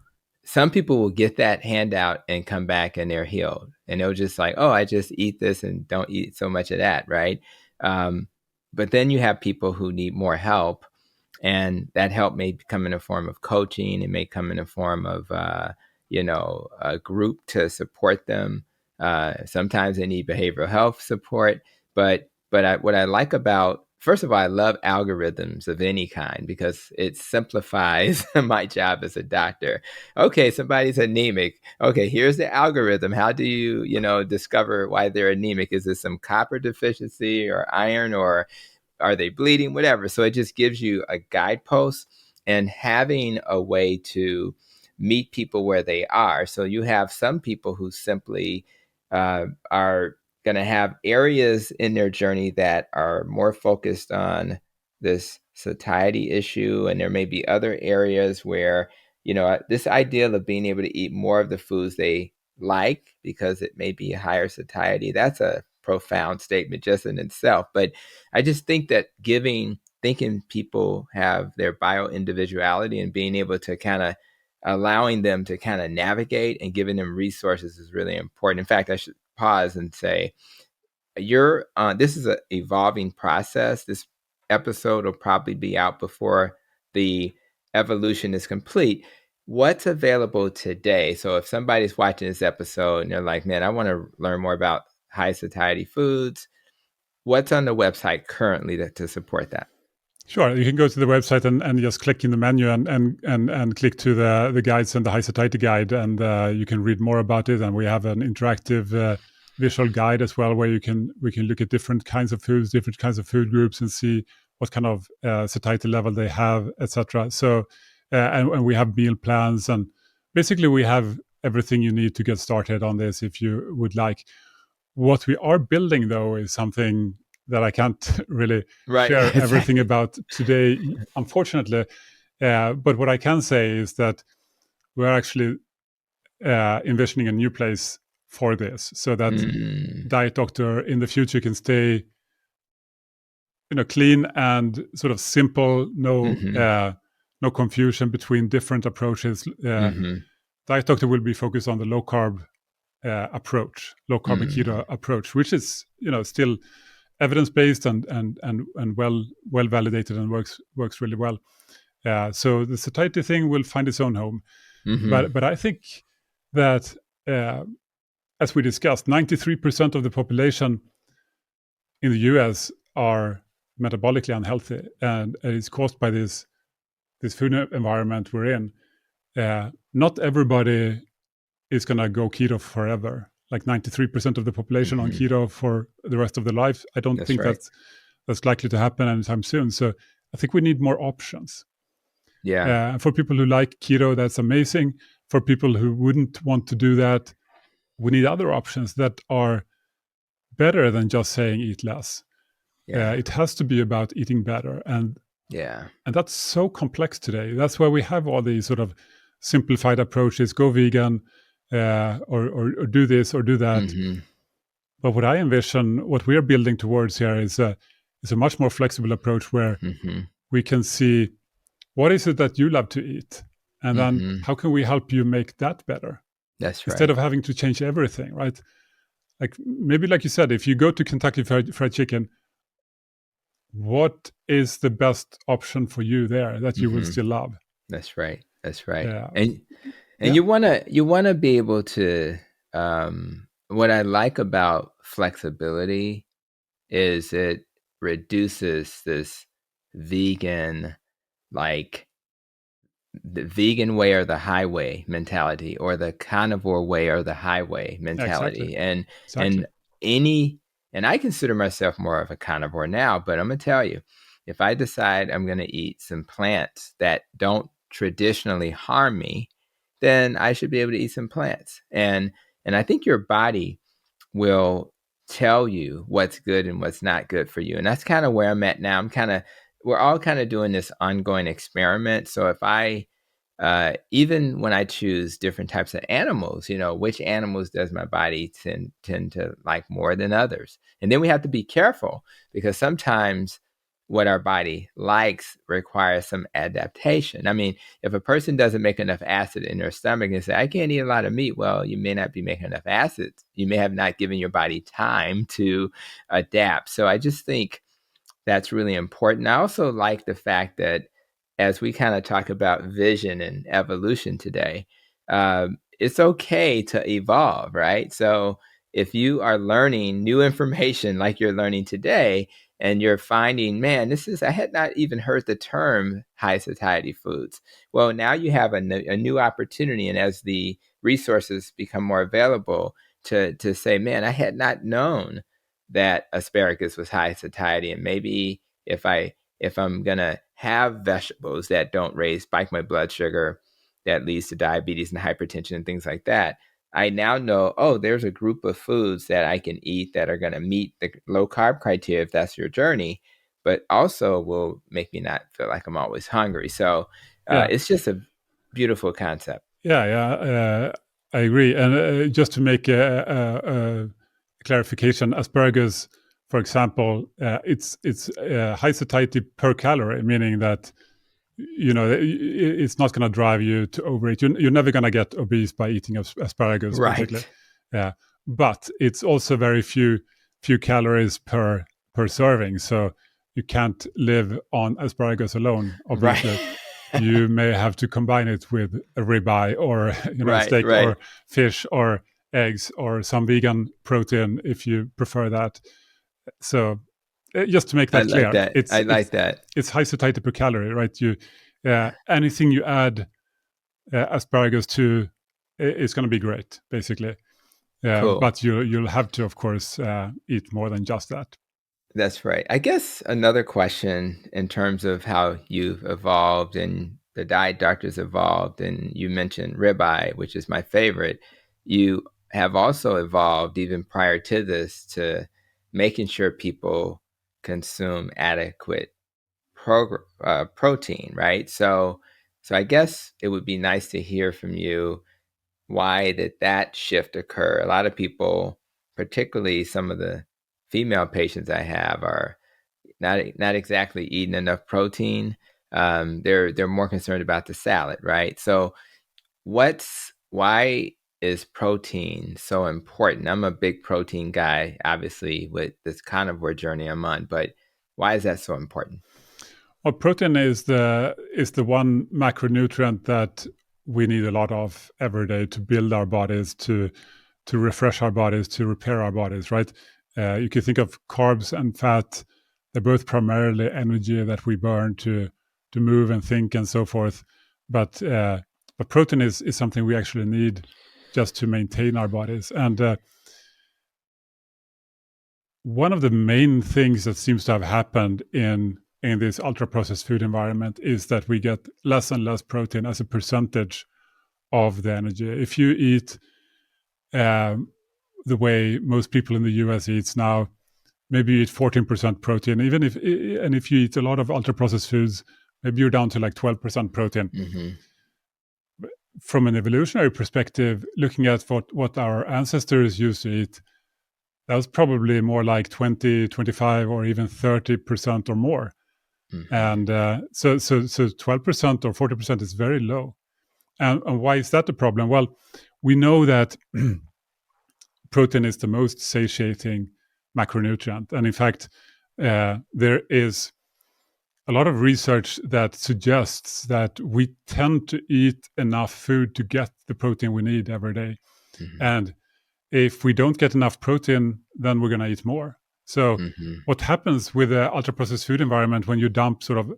some people will get that handout and come back and they're healed. And they'll just like, oh, I just eat this and don't eat so much of that, right? But then you have people who need more help, and that help may come in a form of coaching. It may come in a form of, a group to support them. Sometimes they need behavioral health support. But what I like about, first of all, I love algorithms of any kind because it simplifies my job as a doctor. Okay, somebody's anemic. Okay, here's the algorithm. How do you, discover why they're anemic? Is it some copper deficiency or iron, or are they bleeding? Whatever. So it just gives you a guidepost, and having a way to meet people where they are. So you have some people who simply are going to have areas in their journey that are more focused on this satiety issue. And there may be other areas where, this ideal of being able to eat more of the foods they like because it may be a higher satiety, that's a profound statement just in itself. But I just think that thinking people have their bio individuality and being able to kind of allowing them to kind of navigate and giving them resources is really important. In fact, I should pause and say, this is an evolving process. This episode will probably be out before the evolution is complete. What's available today? So if somebody's watching this episode and they're like, man, I want to learn more about high satiety foods, what's on the website currently to support that? Sure, you can go to the website and just click in the menu and click to the guides and the high satiety guide, and you can read more about it. And we have an interactive visual guide as well, where we can look at different kinds of foods, different kinds of food groups, and see what kind of satiety level they have, etc. So, and we have meal plans, and basically we have everything you need to get started on this if you would like. What we are building, though, is something that I can't really share everything about today, unfortunately. But what I can say is that we're actually envisioning a new place for this, so that Diet Doctor in the future can stay, clean and sort of simple. No confusion between different approaches. Diet Doctor will be focused on the low carb approach, low carb and keto approach, which is still evidence-based and well validated and works really well. So the satiety thing will find its own home. But I think that, as we discussed, 93% of the population in the US are metabolically unhealthy, and it's caused by this food environment we're in. Not everybody is going to go keto forever. Like 93% of the population on keto for the rest of their life. I don't think that's likely to happen anytime soon. So I think we need more options. Yeah. For people who like keto, that's amazing. For people who wouldn't want to do that, we need other options that are better than just saying eat less. Yeah. It has to be about eating better. And that's so complex today. That's why we have all these sort of simplified approaches, go vegan, or do this or do that. But what I envision, what we are building towards here is a much more flexible approach where we can see what is it that you love to eat, and then how can we help you make that better? That's right. Instead of having to change everything, right? Like maybe, like you said, if you go to Kentucky Fried Chicken, what is the best option for you there that you will still love? That's right. That's right. Yeah. And you wanna be able to. What I like about flexibility is it reduces this vegan, like the vegan way or the highway mentality, or the carnivore way or the highway mentality. Exactly. And I consider myself more of a carnivore now, but I'm gonna tell you, if I decide I'm going to eat some plants that don't traditionally harm me, then I should be able to eat some plants. And I think your body will tell you what's good and what's not good for you. And that's kind of where I'm at now. We're all kind of doing this ongoing experiment. So if I even when I choose different types of animals, which animals does my body tend to like more than others? And then we have to be careful, because sometimes what our body likes requires some adaptation. I mean, if a person doesn't make enough acid in their stomach and say, I can't eat a lot of meat, well, you may not be making enough acid. You may have not given your body time to adapt. So I just think that's really important. I also like the fact that as we kind of talk about vision and evolution today, it's okay to evolve, right? So if you are learning new information like you're learning today, and you're finding, man, I had not even heard the term high satiety foods. Well, now you have a new opportunity. And as the resources become more available to say, man, I had not known that asparagus was high satiety. And maybe if I'm going to have vegetables that don't spike my blood sugar, that leads to diabetes and hypertension and things like that, I now know, there's a group of foods that I can eat that are going to meet the low carb criteria if that's your journey, but also will make me not feel like I'm always hungry. So it's just a beautiful concept. Yeah, I agree. And just to make a clarification, asparagus, for example, it's high satiety per calorie, meaning that it's not going to drive you to overeat. You're never going to get obese by eating asparagus, right? Basically. Yeah, but it's also very few calories per serving, so you can't live on asparagus alone. Obviously, right. You may have to combine it with a ribeye or steak or fish or eggs or some vegan protein if you prefer that. So just to make that clear, I like that. It's high satiety per calorie, right? Anything you add asparagus to is going to be great, basically. Cool. But you'll have to, of course, eat more than just that. That's right. I guess another question in terms of how you've evolved and the diet doctors evolved, and you mentioned ribeye, which is my favorite. You have also evolved even prior to this to making sure people consume adequate protein, right? So I guess it would be nice to hear from you, why did that shift occur? A lot of people, particularly some of the female patients I have, are not exactly eating enough protein. They're more concerned about the salad, right? So why is protein so important? I'm a big protein guy, obviously, with this carnivore journey I'm on, but why is that so important? Well, protein is the one macronutrient that we need a lot of every day to build our bodies, to refresh our bodies, to repair our bodies, right? You can think of carbs and fat. They're both primarily energy that we burn to move and think and so forth. But protein is something we actually need just to maintain our bodies. And one of the main things that seems to have happened in this ultra-processed food environment is that we get less and less protein as a percentage of the energy. If you eat the way most people in the US eats now, maybe you eat 14% protein. And if you eat a lot of ultra-processed foods, maybe you're down to like 12% protein. Mm-hmm. From an evolutionary perspective, looking at what our ancestors used to eat, that was probably more like 20, 25, or even 30% or more. Mm-hmm. And so 12% or 40% is very low. And why is that a problem? Well, we know that protein is the most satiating macronutrient. And in fact, there is a lot of research that suggests that we tend to eat enough food to get the protein we need every day. Mm-hmm. And if we don't get enough protein, then we're going to eat more. So what happens with the ultra-processed food environment when you dump sort of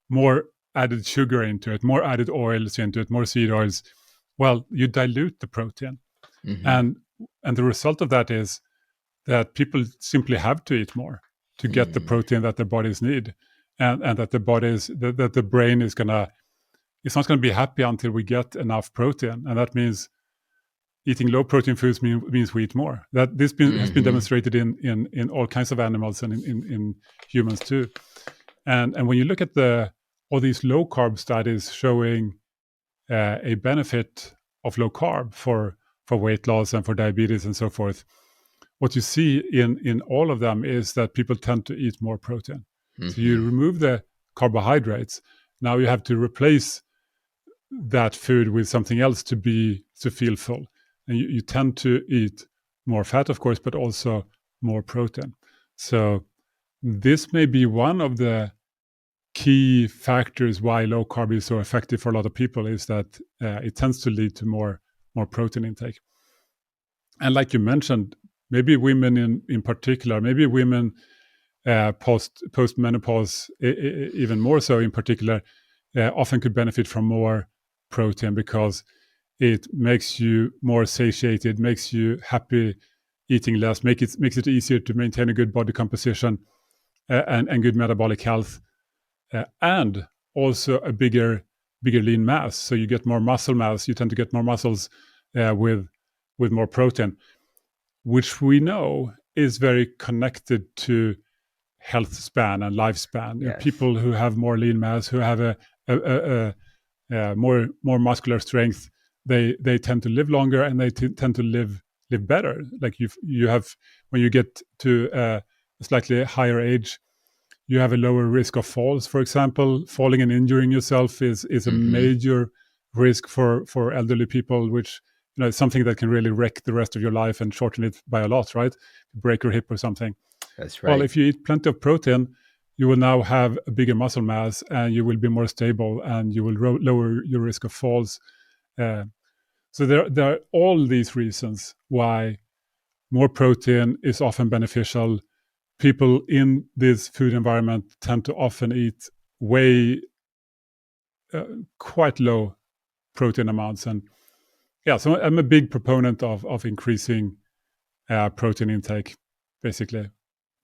more added sugar into it, more added oils into it, more seed oils? Well, you dilute the protein. And the result of that is that people simply have to eat more to get the protein that their bodies need. and that the body is that the brain is it's not gonna be happy until we get enough protein, and that means eating low protein foods means we eat more. That this has been demonstrated in all kinds of animals and in humans too. And when you look at all these low carb studies showing a benefit of low carb for weight loss and for diabetes and so forth, what you see in all of them is that people tend to eat more protein. So you remove the carbohydrates. Now you have to replace that food with something else to feel full. And you tend to eat more fat, of course, but also more protein. So this may be one of the key factors why low carb is so effective for a lot of people, is that it tends to lead to more protein intake. And like you mentioned, maybe women in particular, maybe women post menopause, even more so in particular, often could benefit from more protein because it makes you more satiated, makes you happy eating less, makes it easier to maintain a good body composition and good metabolic health, and also a bigger lean mass. So you get more muscle mass. You tend to get more muscles with more protein, which we know is very connected to health span and lifespan. Yes. People who have more lean mass, who have a more muscular strength, they tend to live longer and they tend to live better. Like you have, when you get to a slightly higher age, you have a lower risk of falls. For example, falling and injuring yourself is a major risk for elderly people, which is something that can really wreck the rest of your life and shorten it by a lot, right? Break your hip or something. That's right. Well, if you eat plenty of protein, you will now have a bigger muscle mass and you will be more stable and you will lower your risk of falls. So there are all these reasons why more protein is often beneficial. People in this food environment tend to often eat quite low protein amounts. And yeah, so I'm a big proponent of increasing protein intake, basically,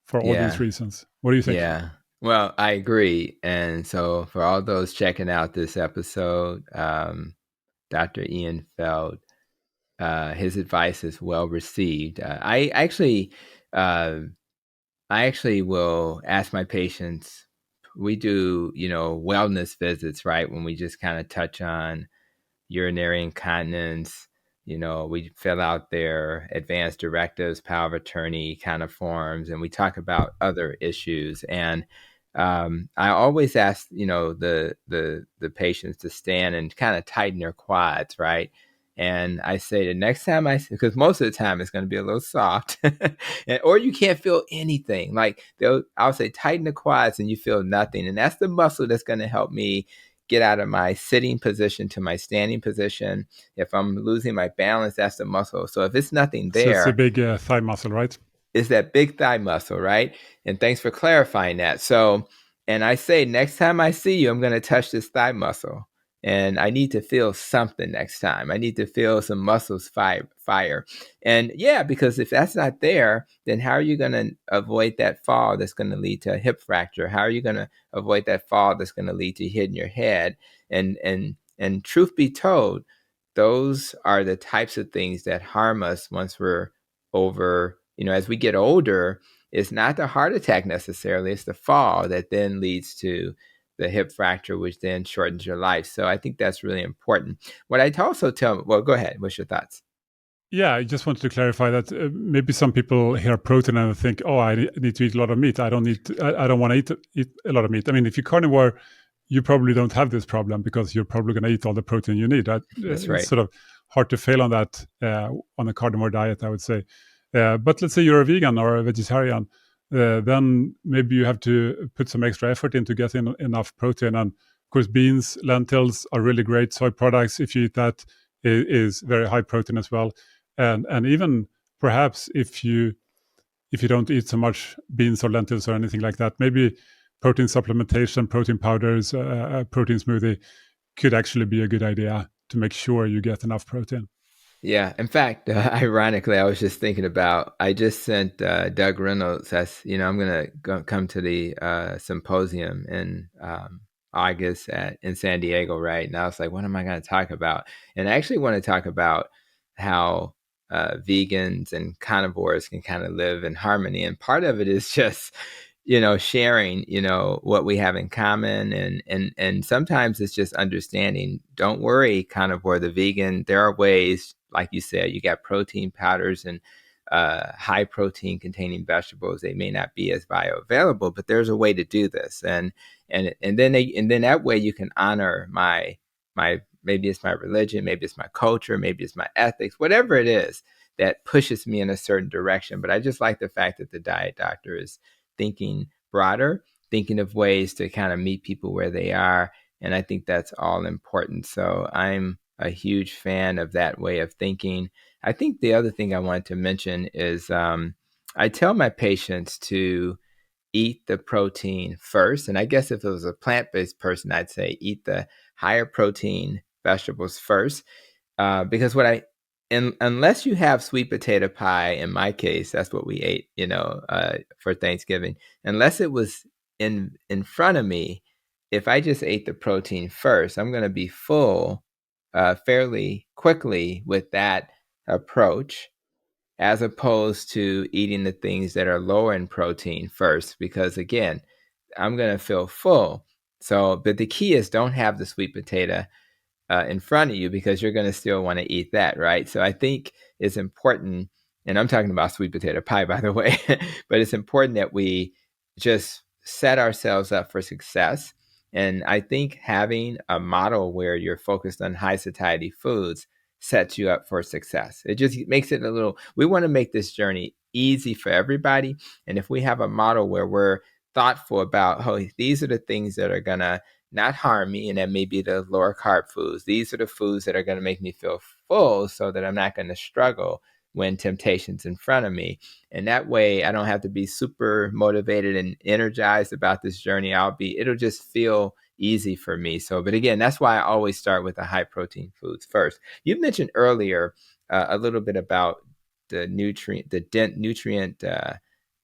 for all these reasons. What do you think? Yeah. Well, I agree. And so for all those checking out this episode, Dr. Eenfeldt, his advice is well received. I actually will ask my patients. We do, wellness visits, right? When we just kind of touch on urinary incontinence, we fill out their advanced directives, power of attorney kind of forms, and we talk about other issues. And I always ask, the patients to stand and kind of tighten their quads, right? And I say the next time because most of the time it's going to be a little soft, or you can't feel anything. Like I'll say tighten the quads and you feel nothing, and that's the muscle that's going to help me get out of my sitting position to my standing position. If I'm losing my balance, that's the muscle. So if it's nothing there, so it's a big thigh muscle, right? It's that big thigh muscle, right? And thanks for clarifying that. So, and I say next time I see you, I'm going to touch this thigh muscle. And I need to feel something next time. I need to feel some muscles fire. And yeah, because if that's not there, then how are you going to avoid that fall that's going to lead to a hip fracture? How are you going to avoid that fall that's going to lead to hitting your head? And truth be told, those are the types of things that harm us once we're over, as we get older. It's not the heart attack necessarily, it's the fall that then leads to the hip fracture, which then shortens your life. So I think that's really important. What I also well, go ahead. What's your thoughts? Yeah, I just wanted to clarify that maybe some people hear protein and think, "Oh, I need to eat a lot of meat. I don't want to eat a lot of meat." I mean, if you're carnivore, you probably don't have this problem because you're probably going to eat all the protein you need. Right? That's right. It's sort of hard to fail on that on a carnivore diet, I would say. But let's say you're a vegan or a vegetarian, then maybe you have to put some extra effort into getting enough protein. And of course, beans, lentils are really great. Soy products, if you eat that, is very high protein as well. And even perhaps if you don't eat so much beans or lentils or anything like that, maybe protein supplementation, protein powders, protein smoothie could actually be a good idea to make sure you get enough protein. Yeah. In fact, ironically, I was just thinking about, I just sent Doug Reynolds, I'm going to come to the symposium in August in San Diego, right? And I was like, what am I going to talk about? And I actually want to talk about how vegans and carnivores can kind of live in harmony. And part of it is just, sharing, what we have in common. And sometimes it's just understanding, don't worry, carnivore, the vegan, there are ways, like you said, you got protein powders and high protein containing vegetables. They may not be as bioavailable, but there's a way to do this. And then that way you can honor my maybe it's my religion, maybe it's my culture, maybe it's my ethics, whatever it is that pushes me in a certain direction. But I just like the fact that the diet doctor is thinking broader, thinking of ways to kind of meet people where they are. And I think that's all important. So I'm a huge fan of that way of thinking. I think the other thing I wanted to mention is I tell my patients to eat the protein first. And I guess if it was a plant-based person, I'd say eat the higher protein vegetables first. Because unless you have sweet potato pie, in my case, that's what we ate, for Thanksgiving. Unless it was in front of me, if I just ate the protein first, I'm going to be full fairly quickly with that approach, as opposed to eating the things that are lower in protein first, because again, I'm going to feel full. So, but the key is don't have the sweet potato in front of you, because you're going to still want to eat that, right? So I think it's important, and I'm talking about sweet potato pie, by the way, but it's important that we just set ourselves up for success. And I think having a model where you're focused on high satiety foods sets you up for success. It just makes it we want to make this journey easy for everybody. And if we have a model where we're thoughtful about, oh, these are the things that are going to not harm me, and that may be the lower carb foods. These are the foods that are going to make me feel full, so that I'm not going to struggle when temptation's in front of me. And that way I don't have to be super motivated and energized about this journey. It'll just feel easy for me. So, but again, that's why I always start with the high protein foods first. You mentioned earlier a little bit about the nutrient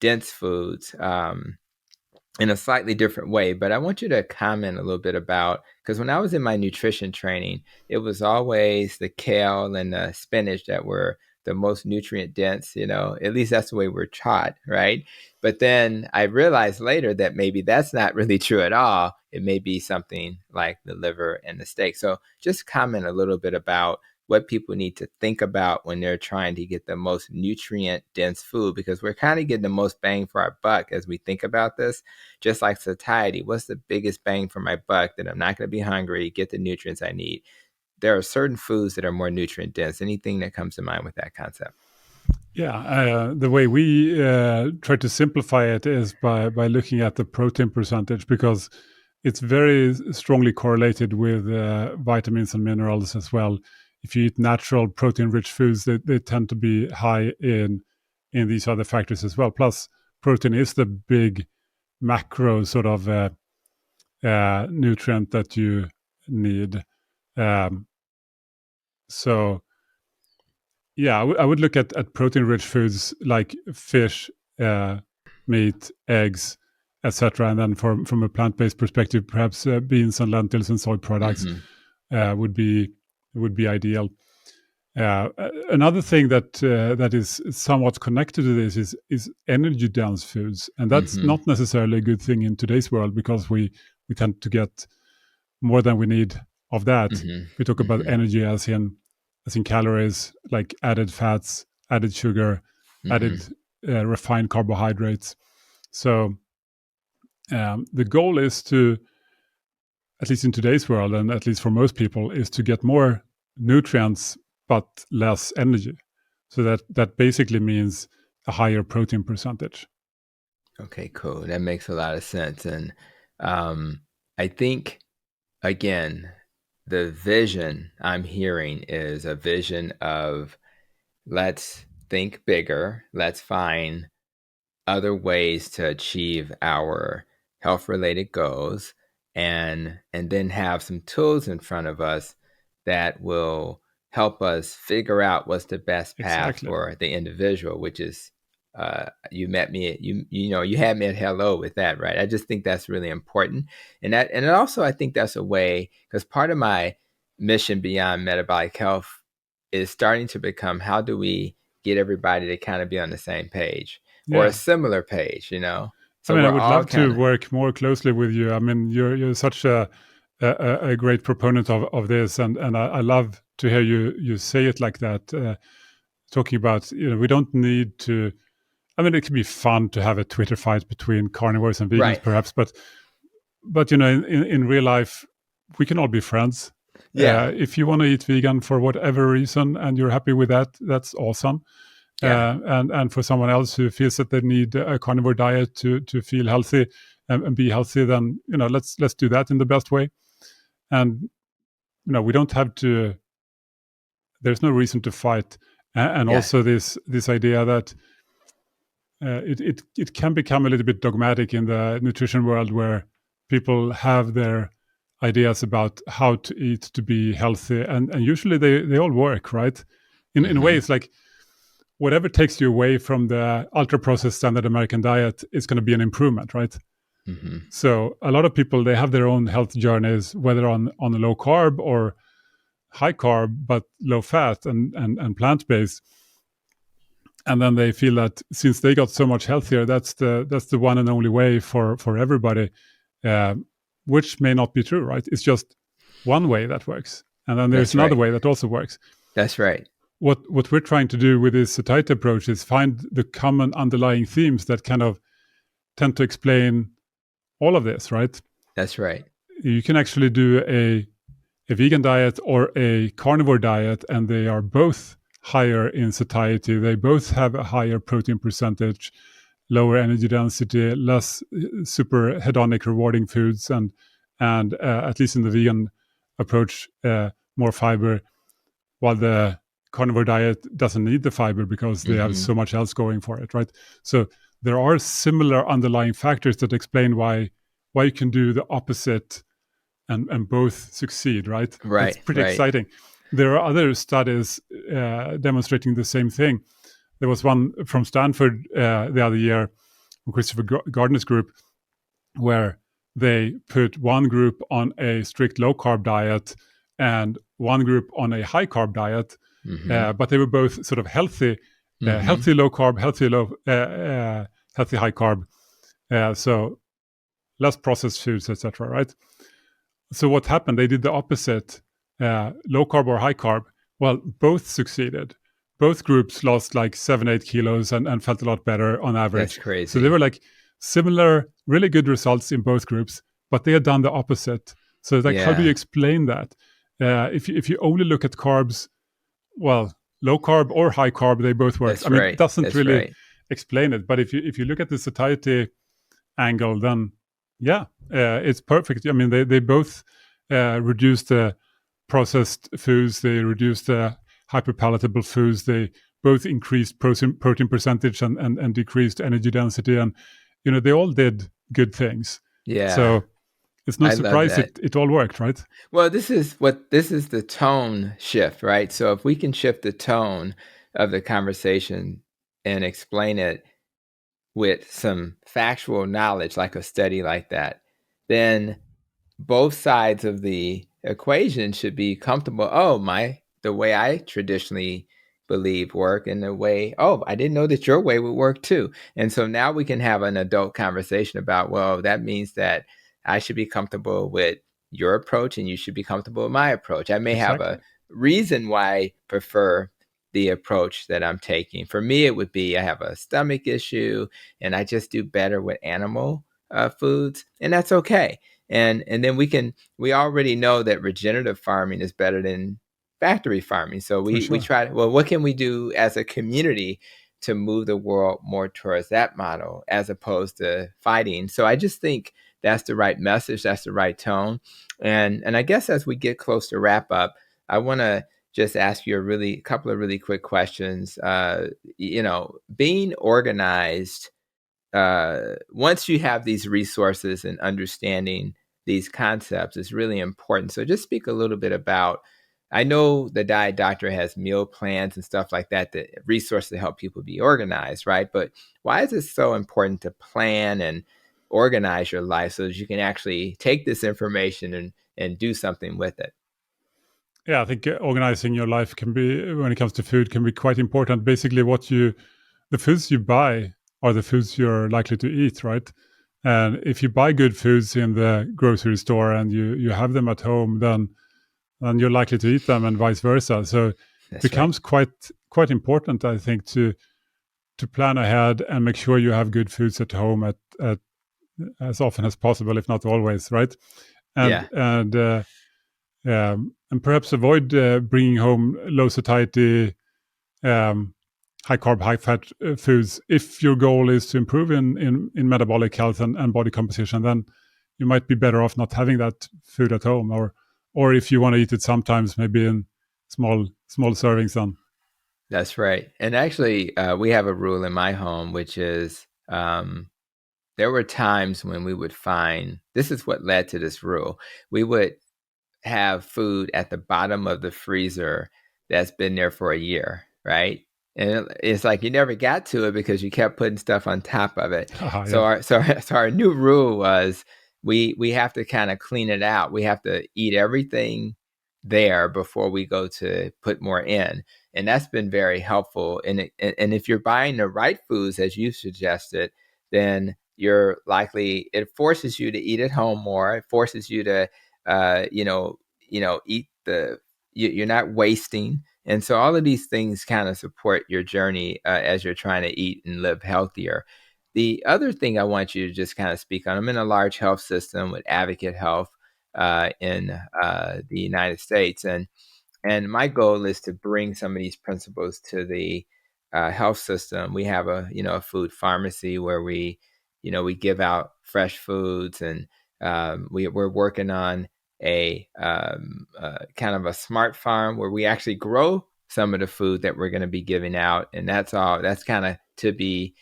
dense foods. In a slightly different way, but I want you to comment a little bit about, because when I was in my nutrition training, it was always the kale and the spinach that were the most nutrient dense, at least that's the way we're taught, right? But then I realized later that maybe that's not really true at all. It may be something like the liver and the steak. So just comment a little bit about what people need to think about when they're trying to get the most nutrient dense food, because we're kind of getting the most bang for our buck as we think about this. Just like satiety, what's the biggest bang for my buck that I'm not going to be hungry, get the nutrients I need? There are certain foods that are more nutrient dense. Anything that comes to mind with that concept? Yeah, the way we try to simplify it is by looking at the protein percentage, because it's very strongly correlated with vitamins and minerals as well. If you eat natural protein-rich foods, they tend to be high in these other factors as well. Plus, protein is the big macro sort of nutrient that you need. So yeah, I would look at protein-rich foods like fish, meat, eggs, etc. And then from a plant-based perspective, perhaps beans and lentils and soy products would be ideal. Another thing that is somewhat connected to this is energy dense foods, and that's not necessarily a good thing in today's world, because we tend to get more than we need of that. We talk about energy as in calories, like added fats, added sugar, added refined carbohydrates. So the goal is to, at least in today's world, and at least for most people, is to get more nutrients but less energy. So that basically means a higher protein percentage. Okay, cool. That makes a lot of sense. And I think, again, the vision I'm hearing is a vision of, let's think bigger, let's find other ways to achieve our health related goals, and then have some tools in front of us that will help us figure out what's the best path Exactly. for the individual, which is you met me at, you had me at hello with that, right? I just think that's really important. And also I think that's a way, because part of my mission beyond metabolic health is starting to become, how do we get everybody to kind of be on the same page or a similar page, I So mean, I we're would all love kind to of work more closely with you. I mean, you're such a great proponent of this, and I love to hear you say it like that. Talking about, we don't need to. I mean, it can be fun to have a Twitter fight between carnivores and vegans, right. perhaps, but in real life, we can all be friends. Yeah. If you want to eat vegan for whatever reason and you're happy with that, that's awesome. Yeah. And for someone else who feels that they need a carnivore diet to feel healthy and be healthy, then let's do that in the best way. And we don't have to. There's no reason to fight. And Yeah. also this idea that it can become a little bit dogmatic in the nutrition world, where people have their ideas about how to eat to be healthy, and usually they all work, right? In ways like, whatever takes you away from the ultra processed standard American diet is going to be an improvement, right? Mm-hmm. So a lot of people, they have their own health journeys, whether on a low carb or high carb, but low fat and plant based. And then they feel that since they got so much healthier, that's the one and only way for everybody, which may not be true, right? It's just one way that works, and then there's That's another right. way that also works. That's right. What we're trying to do with this satiety approach is find the common underlying themes that kind of tend to explain all of this, right? That's right. You can actually do a vegan diet or a carnivore diet, and they are both higher in satiety. They both have a higher protein percentage, lower energy density, less super hedonic rewarding foods, and at least in the vegan approach, more fiber, while the carnivore diet doesn't need the fiber because they have so much else going for it, right? So there are similar underlying factors that explain why you can do the opposite and both succeed, right? Right. That's pretty Right. exciting. There are other studies demonstrating the same thing. There was one from Stanford the other year, from Christopher Gardner's group, where they put one group on a strict low carb diet and one group on a high carb diet, but they were both sort of healthy, healthy low carb, healthy high carb, so less processed foods, etc. Right? So what happened? They did the opposite, low carb or high carb. Well, both succeeded. Both groups lost like 7-8 kilos and felt a lot better on average. That's crazy. So they were like similar, really good results in both groups, but they had done the opposite. So like, how do you explain that? If you only look at carbs, well, low carb or high carb, they both work. That's I mean, right. it doesn't That's really right. explain it. But if you look at the satiety angle, then it's perfect. I mean, they both reduce the processed foods, they reduce the hyperpalatable foods, they both increased protein percentage and decreased energy density, and they all did good things. Yeah. So it's no I love surprise that. it all worked, right? Well, this is the tone shift, right? So if we can shift the tone of the conversation and explain it with some factual knowledge, like a study like that, then both sides of the equation should be comfortable. Oh, the way I traditionally believe work, and the way, I didn't know that your way would work too. And so now we can have an adult conversation about, well, that means that I should be comfortable with your approach and you should be comfortable with my approach. I may have a reason why I prefer the approach that I'm taking. For me, it would be I have a stomach issue and I just do better with animal foods, and that's okay. And then we already know that regenerative farming is better than factory farming. So we try, well, what can we do as a community to move the world more towards that model as opposed to fighting? So I just think that's the right message, that's the right tone. And I guess as we get close to wrap up, I want to just ask you a couple of really quick questions. Being organized, once you have these resources and understanding these concepts is really important. So just speak a little bit about I know the diet doctor has meal plans and stuff like that, that resources to help people be organized, right? But why is it so important to plan and organize your life so that you can actually take this information and do something with it? Yeah, I think organizing your life can be, when it comes to food, can be quite important. Basically, the foods you buy are the foods you're likely to eat, right? And if you buy good foods in the grocery store and you have them at home, then you're likely to eat them, and vice versa. So it That's right. becomes quite important, I think, to plan ahead and make sure you have good foods at home at as often as possible, if not always, right? Yeah, And perhaps avoid bringing home low satiety, um, high carb, high fat foods. If your goal is to improve in metabolic health and body composition, then you might be better off not having that food at home, or if you want to eat it sometimes, maybe in small servings. Then that's right. And actually, we have a rule in my home, which is there were times when we would find this is what led to this rule. We would have food at the bottom of the freezer that's been there for a year, right? And it's like you never got to it because you kept putting stuff on top of it. yeah. So our new rule was we have to kind of clean it out. We have to eat everything there before we go to put more in. And that's been very helpful. And if you're buying the right foods as you suggested, then it forces you to eat at home more. It forces you to uh, you know, eat you're not wasting. And so all of these things kind of support your journey as you're trying to eat and live healthier. The other thing I want you to just kind of speak on, I'm in a large health system with Advocate Health in the United States. And my goal is to bring some of these principles to the health system. We have a food pharmacy where we give out fresh foods, and we're working on a kind of a smart farm where we actually grow some of the food that we're going to be giving out, and that's kind of to be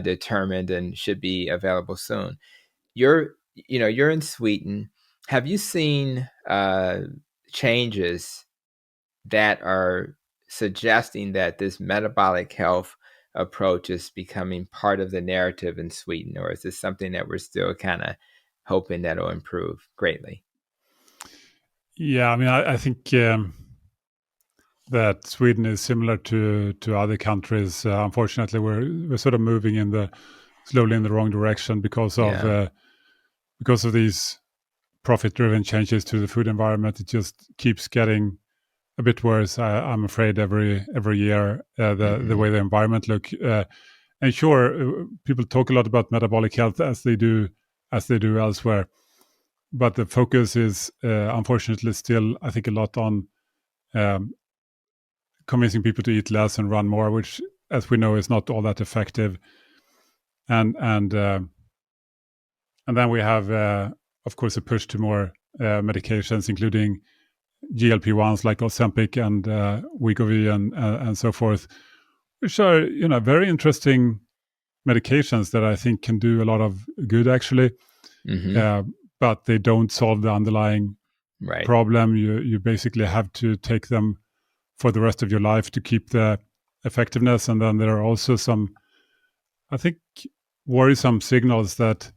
determined and should be available soon. You're in Sweden. Have you seen changes that are suggesting that this metabolic health approach is becoming part of the narrative in Sweden, or is this something that we're still kind of hoping that will improve greatly? Yeah, I mean, I think that Sweden is similar to other countries. Unfortunately, we're sort of moving slowly in the wrong direction Yeah. because of these profit-driven changes to the food environment. It just keeps getting a bit worse. I'm afraid every year the Hmm. way the environment look. And sure, people talk a lot about metabolic health as they do elsewhere, but the focus is unfortunately still, I think, a lot on um, convincing people to eat less and run more, which, as we know, is not all that effective. And then we have, of course, a push to more medications, including GLP-1s like Ozempic and Wegovy and so forth, which are very interesting medications that I think can do a lot of good actually, Hmm. uh, but they don't solve the underlying Right. problem. You basically have to take them for the rest of your life to keep the effectiveness. And then there are also some, I think, worrisome signals that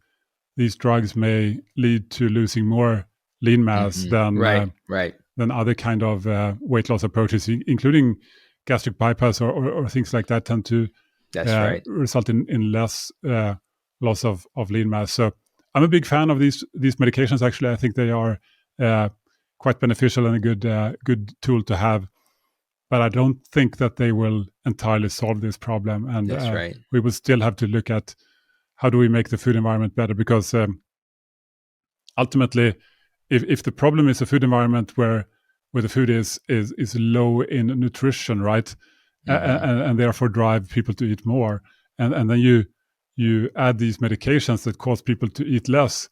these drugs may lead to losing more lean mass Hmm. Right. Right. than other kind of weight loss approaches, including gastric bypass or things like that, tend to That's right. result in less loss of lean mass. So I'm a big fan of these medications. Actually, I think they are uh, quite beneficial and a good tool to have. But I don't think that they will entirely solve this problem. And That's right. we will still have to look at how do we make the food environment better, because ultimately, if the problem is a food environment where the food is low in nutrition, right, Hmm. and therefore drive people to eat more, and then you add these medications that cause people to eat less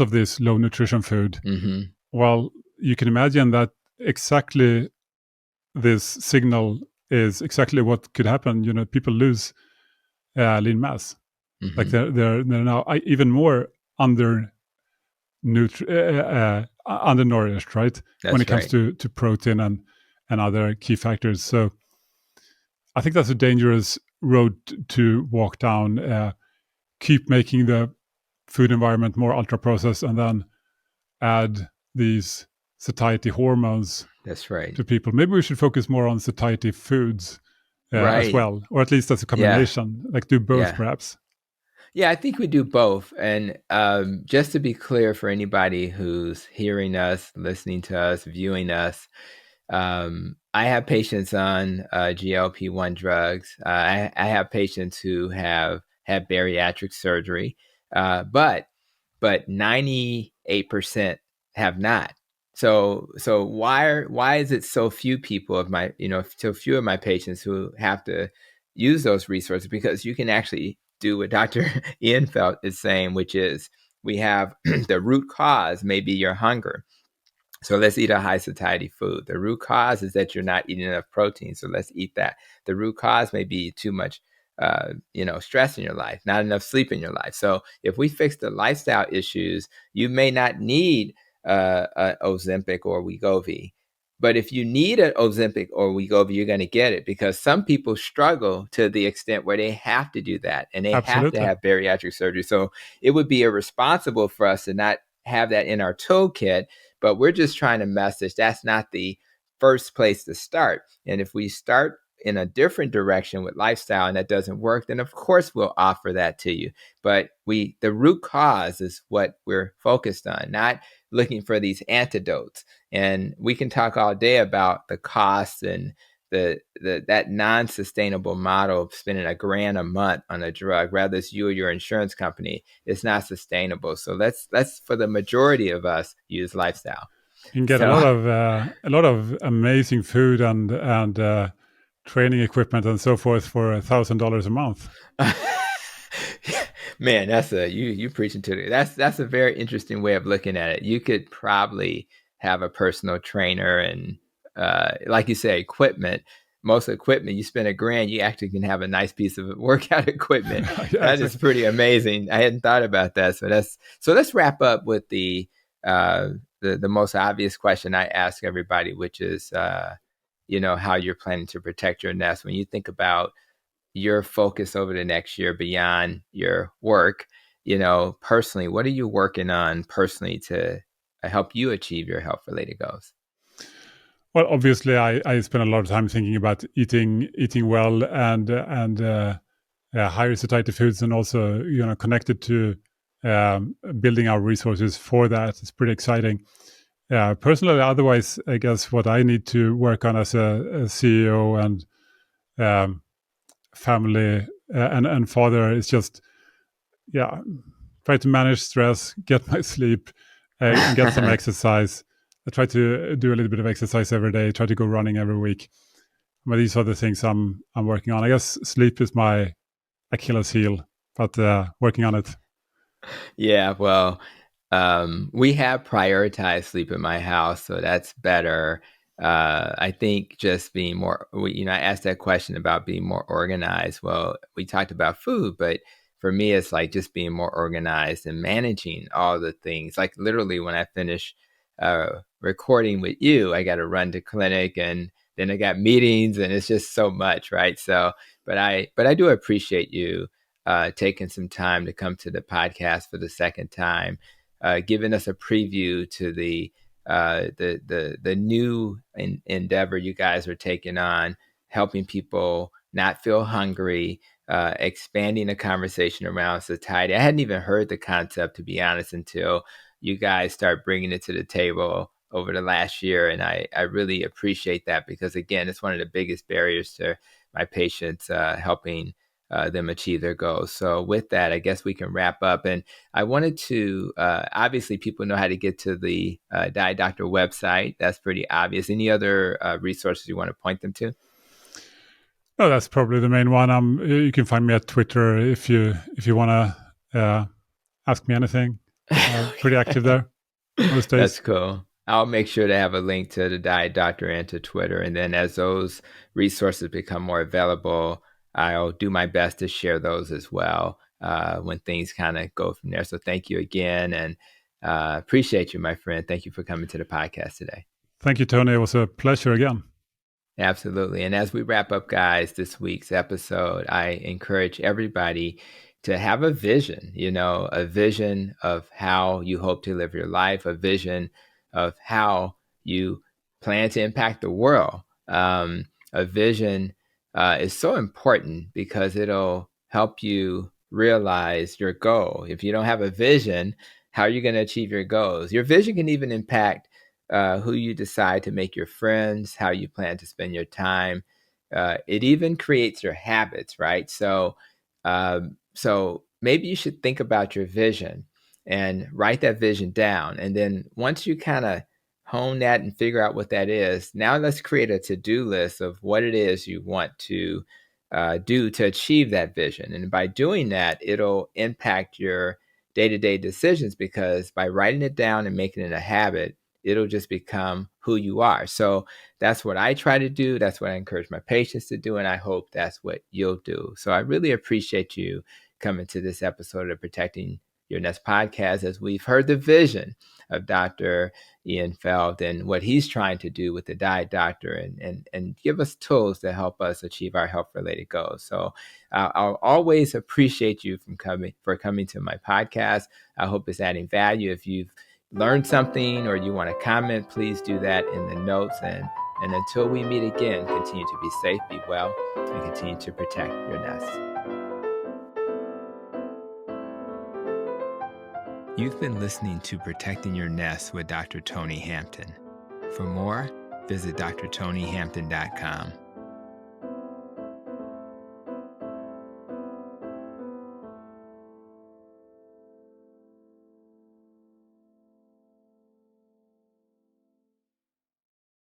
of this low nutrition food. Hmm. Well, you can imagine that exactly this signal is exactly what could happen. People lose lean mass, like Hmm. they're now even more under undernourished, right? When it That's comes right. to protein and other key factors. So I think that's a dangerous road to walk down. Keep making the food environment more ultra processed and then add these satiety hormones That's right. to people. Maybe we should focus more on satiety foods as Right. well, or at least as a Yeah. combination, like do both Yeah. perhaps. Yeah, I think we do both. And just to be clear for anybody who's hearing us, listening to us, viewing us, I have patients on GLP-1 drugs. I have patients who have had bariatric surgery, but 98% have not. So why is it so few people of my, so few of my patients who have to use those resources? Because you can actually do what Dr. Eenfeldt is saying, which is we have the root cause may be your hunger. So let's eat a high satiety food. The root cause is that you're not eating enough protein. So let's eat that. The root cause may be too much, stress in your life, not enough sleep in your life. So if we fix the lifestyle issues, you may not need Ozempic or Wegovy. But if you need an Ozempic or Wegovy, you're going to get it because some people struggle to the extent where they have to do that and they have to Absolutely. have bariatric surgery. So it would be irresponsible for us to not have that in our toolkit, but we're just trying to message that's not the first place to start. And if we start in a different direction with lifestyle and that doesn't work, then of course we'll offer that to you. But the root cause is what we're focused on, not looking for these antidotes. And we can talk all day about the costs and that non-sustainable model of spending $1,000 a month on a drug, rather it's you or your insurance company, it's not sustainable. So let's for the majority of us use lifestyle. You can get So a lot of amazing food and training equipment and so forth for $1,000 a month. man, that's you preaching to the that's a very interesting way of looking at it. You could probably have a personal trainer and like you say, equipment. Most equipment, you spend $1,000, you actually can have a nice piece of workout equipment. Yeah, That is exactly. pretty amazing. I hadn't thought about that. So let's wrap up with the most obvious question I ask everybody, which is how you're planning to protect your nest. When you think about your focus over the next year beyond your work, personally, what are you working on personally to help you achieve your health related goals? Well, obviously, I spend a lot of time thinking about eating well and higher satiety foods, and also connected to building our resources for that. It's pretty exciting. Personally, otherwise, I guess what I need to work on as a CEO and um, family and father is just try to manage stress, get my sleep, and get some exercise. I try to do a little bit of exercise every day. Try to go running every week. But these are the things I'm working on. I guess sleep is my Achilles heel, but working on it. Yeah, well, we have prioritized sleep in my house, so that's better. I think just being more, I asked that question about being more organized. Well, we talked about food, but for me, it's like just being more organized and managing all the things. Like literally, when I finish recording with you, I got to run to clinic, and then I got meetings, and it's just so much, right? So, but I do appreciate you taking some time to come to the podcast for the second time, giving us a preview to the new endeavor you guys are taking on, helping people not feel hungry, expanding the conversation around satiety. I hadn't even heard the concept, to be honest, until you guys start bringing it to the table over the last year. And I really appreciate that because, again, it's one of the biggest barriers to my patients helping them achieve their goals. So with that, I guess we can wrap up. And I wanted to, obviously people know how to get to the Diet Doctor website. That's pretty obvious. Any other resources you want to point them to? Oh, that's probably the main one. You can find me at Twitter if you want to ask me anything. Pretty active there most That's days. cool. I'll make sure to have a link to the Diet Doctor and to Twitter. And then as those resources become more available, I'll do my best to share those as well when things kind of go from there. So thank you again. And Appreciate you, my friend. Thank you for coming to the podcast today. Thank you, Tony. It was a pleasure again. Absolutely. And as we wrap up, guys, this week's episode, I encourage everybody to have a vision, a vision of how you hope to live your life, a vision of how you plan to impact the world. A vision is so important because it'll help you realize your goal. If you don't have a vision, how are you going to achieve your goals? Your vision can even impact who you decide to make your friends, how you plan to spend your time. It even creates your habits, right? So maybe you should think about your vision and write that vision down. And then once you kind of hone that and figure out what that is, now let's create a to-do list of what it is you want to do to achieve that vision. And by doing that, it'll impact your day-to-day decisions, because by writing it down and making it a habit, it'll just become who you are. So that's what I try to do. That's what I encourage my patients to do. And I hope that's what you'll do. So I really appreciate you coming to this episode of Protecting Your Nest podcast, as we've heard the vision of Dr. Eenfeldt and what he's trying to do with the Diet Doctor, and give us tools to help us achieve our health-related goals. So I'll always appreciate you for coming to my podcast. I hope it's adding value. If you've learned something or you want to comment, please do that in the notes. And until we meet again, continue to be safe, be well, and continue to protect your nest. You've been listening to Protecting Your Nest with Dr. Tony Hampton. For more, visit drtonyhampton.com.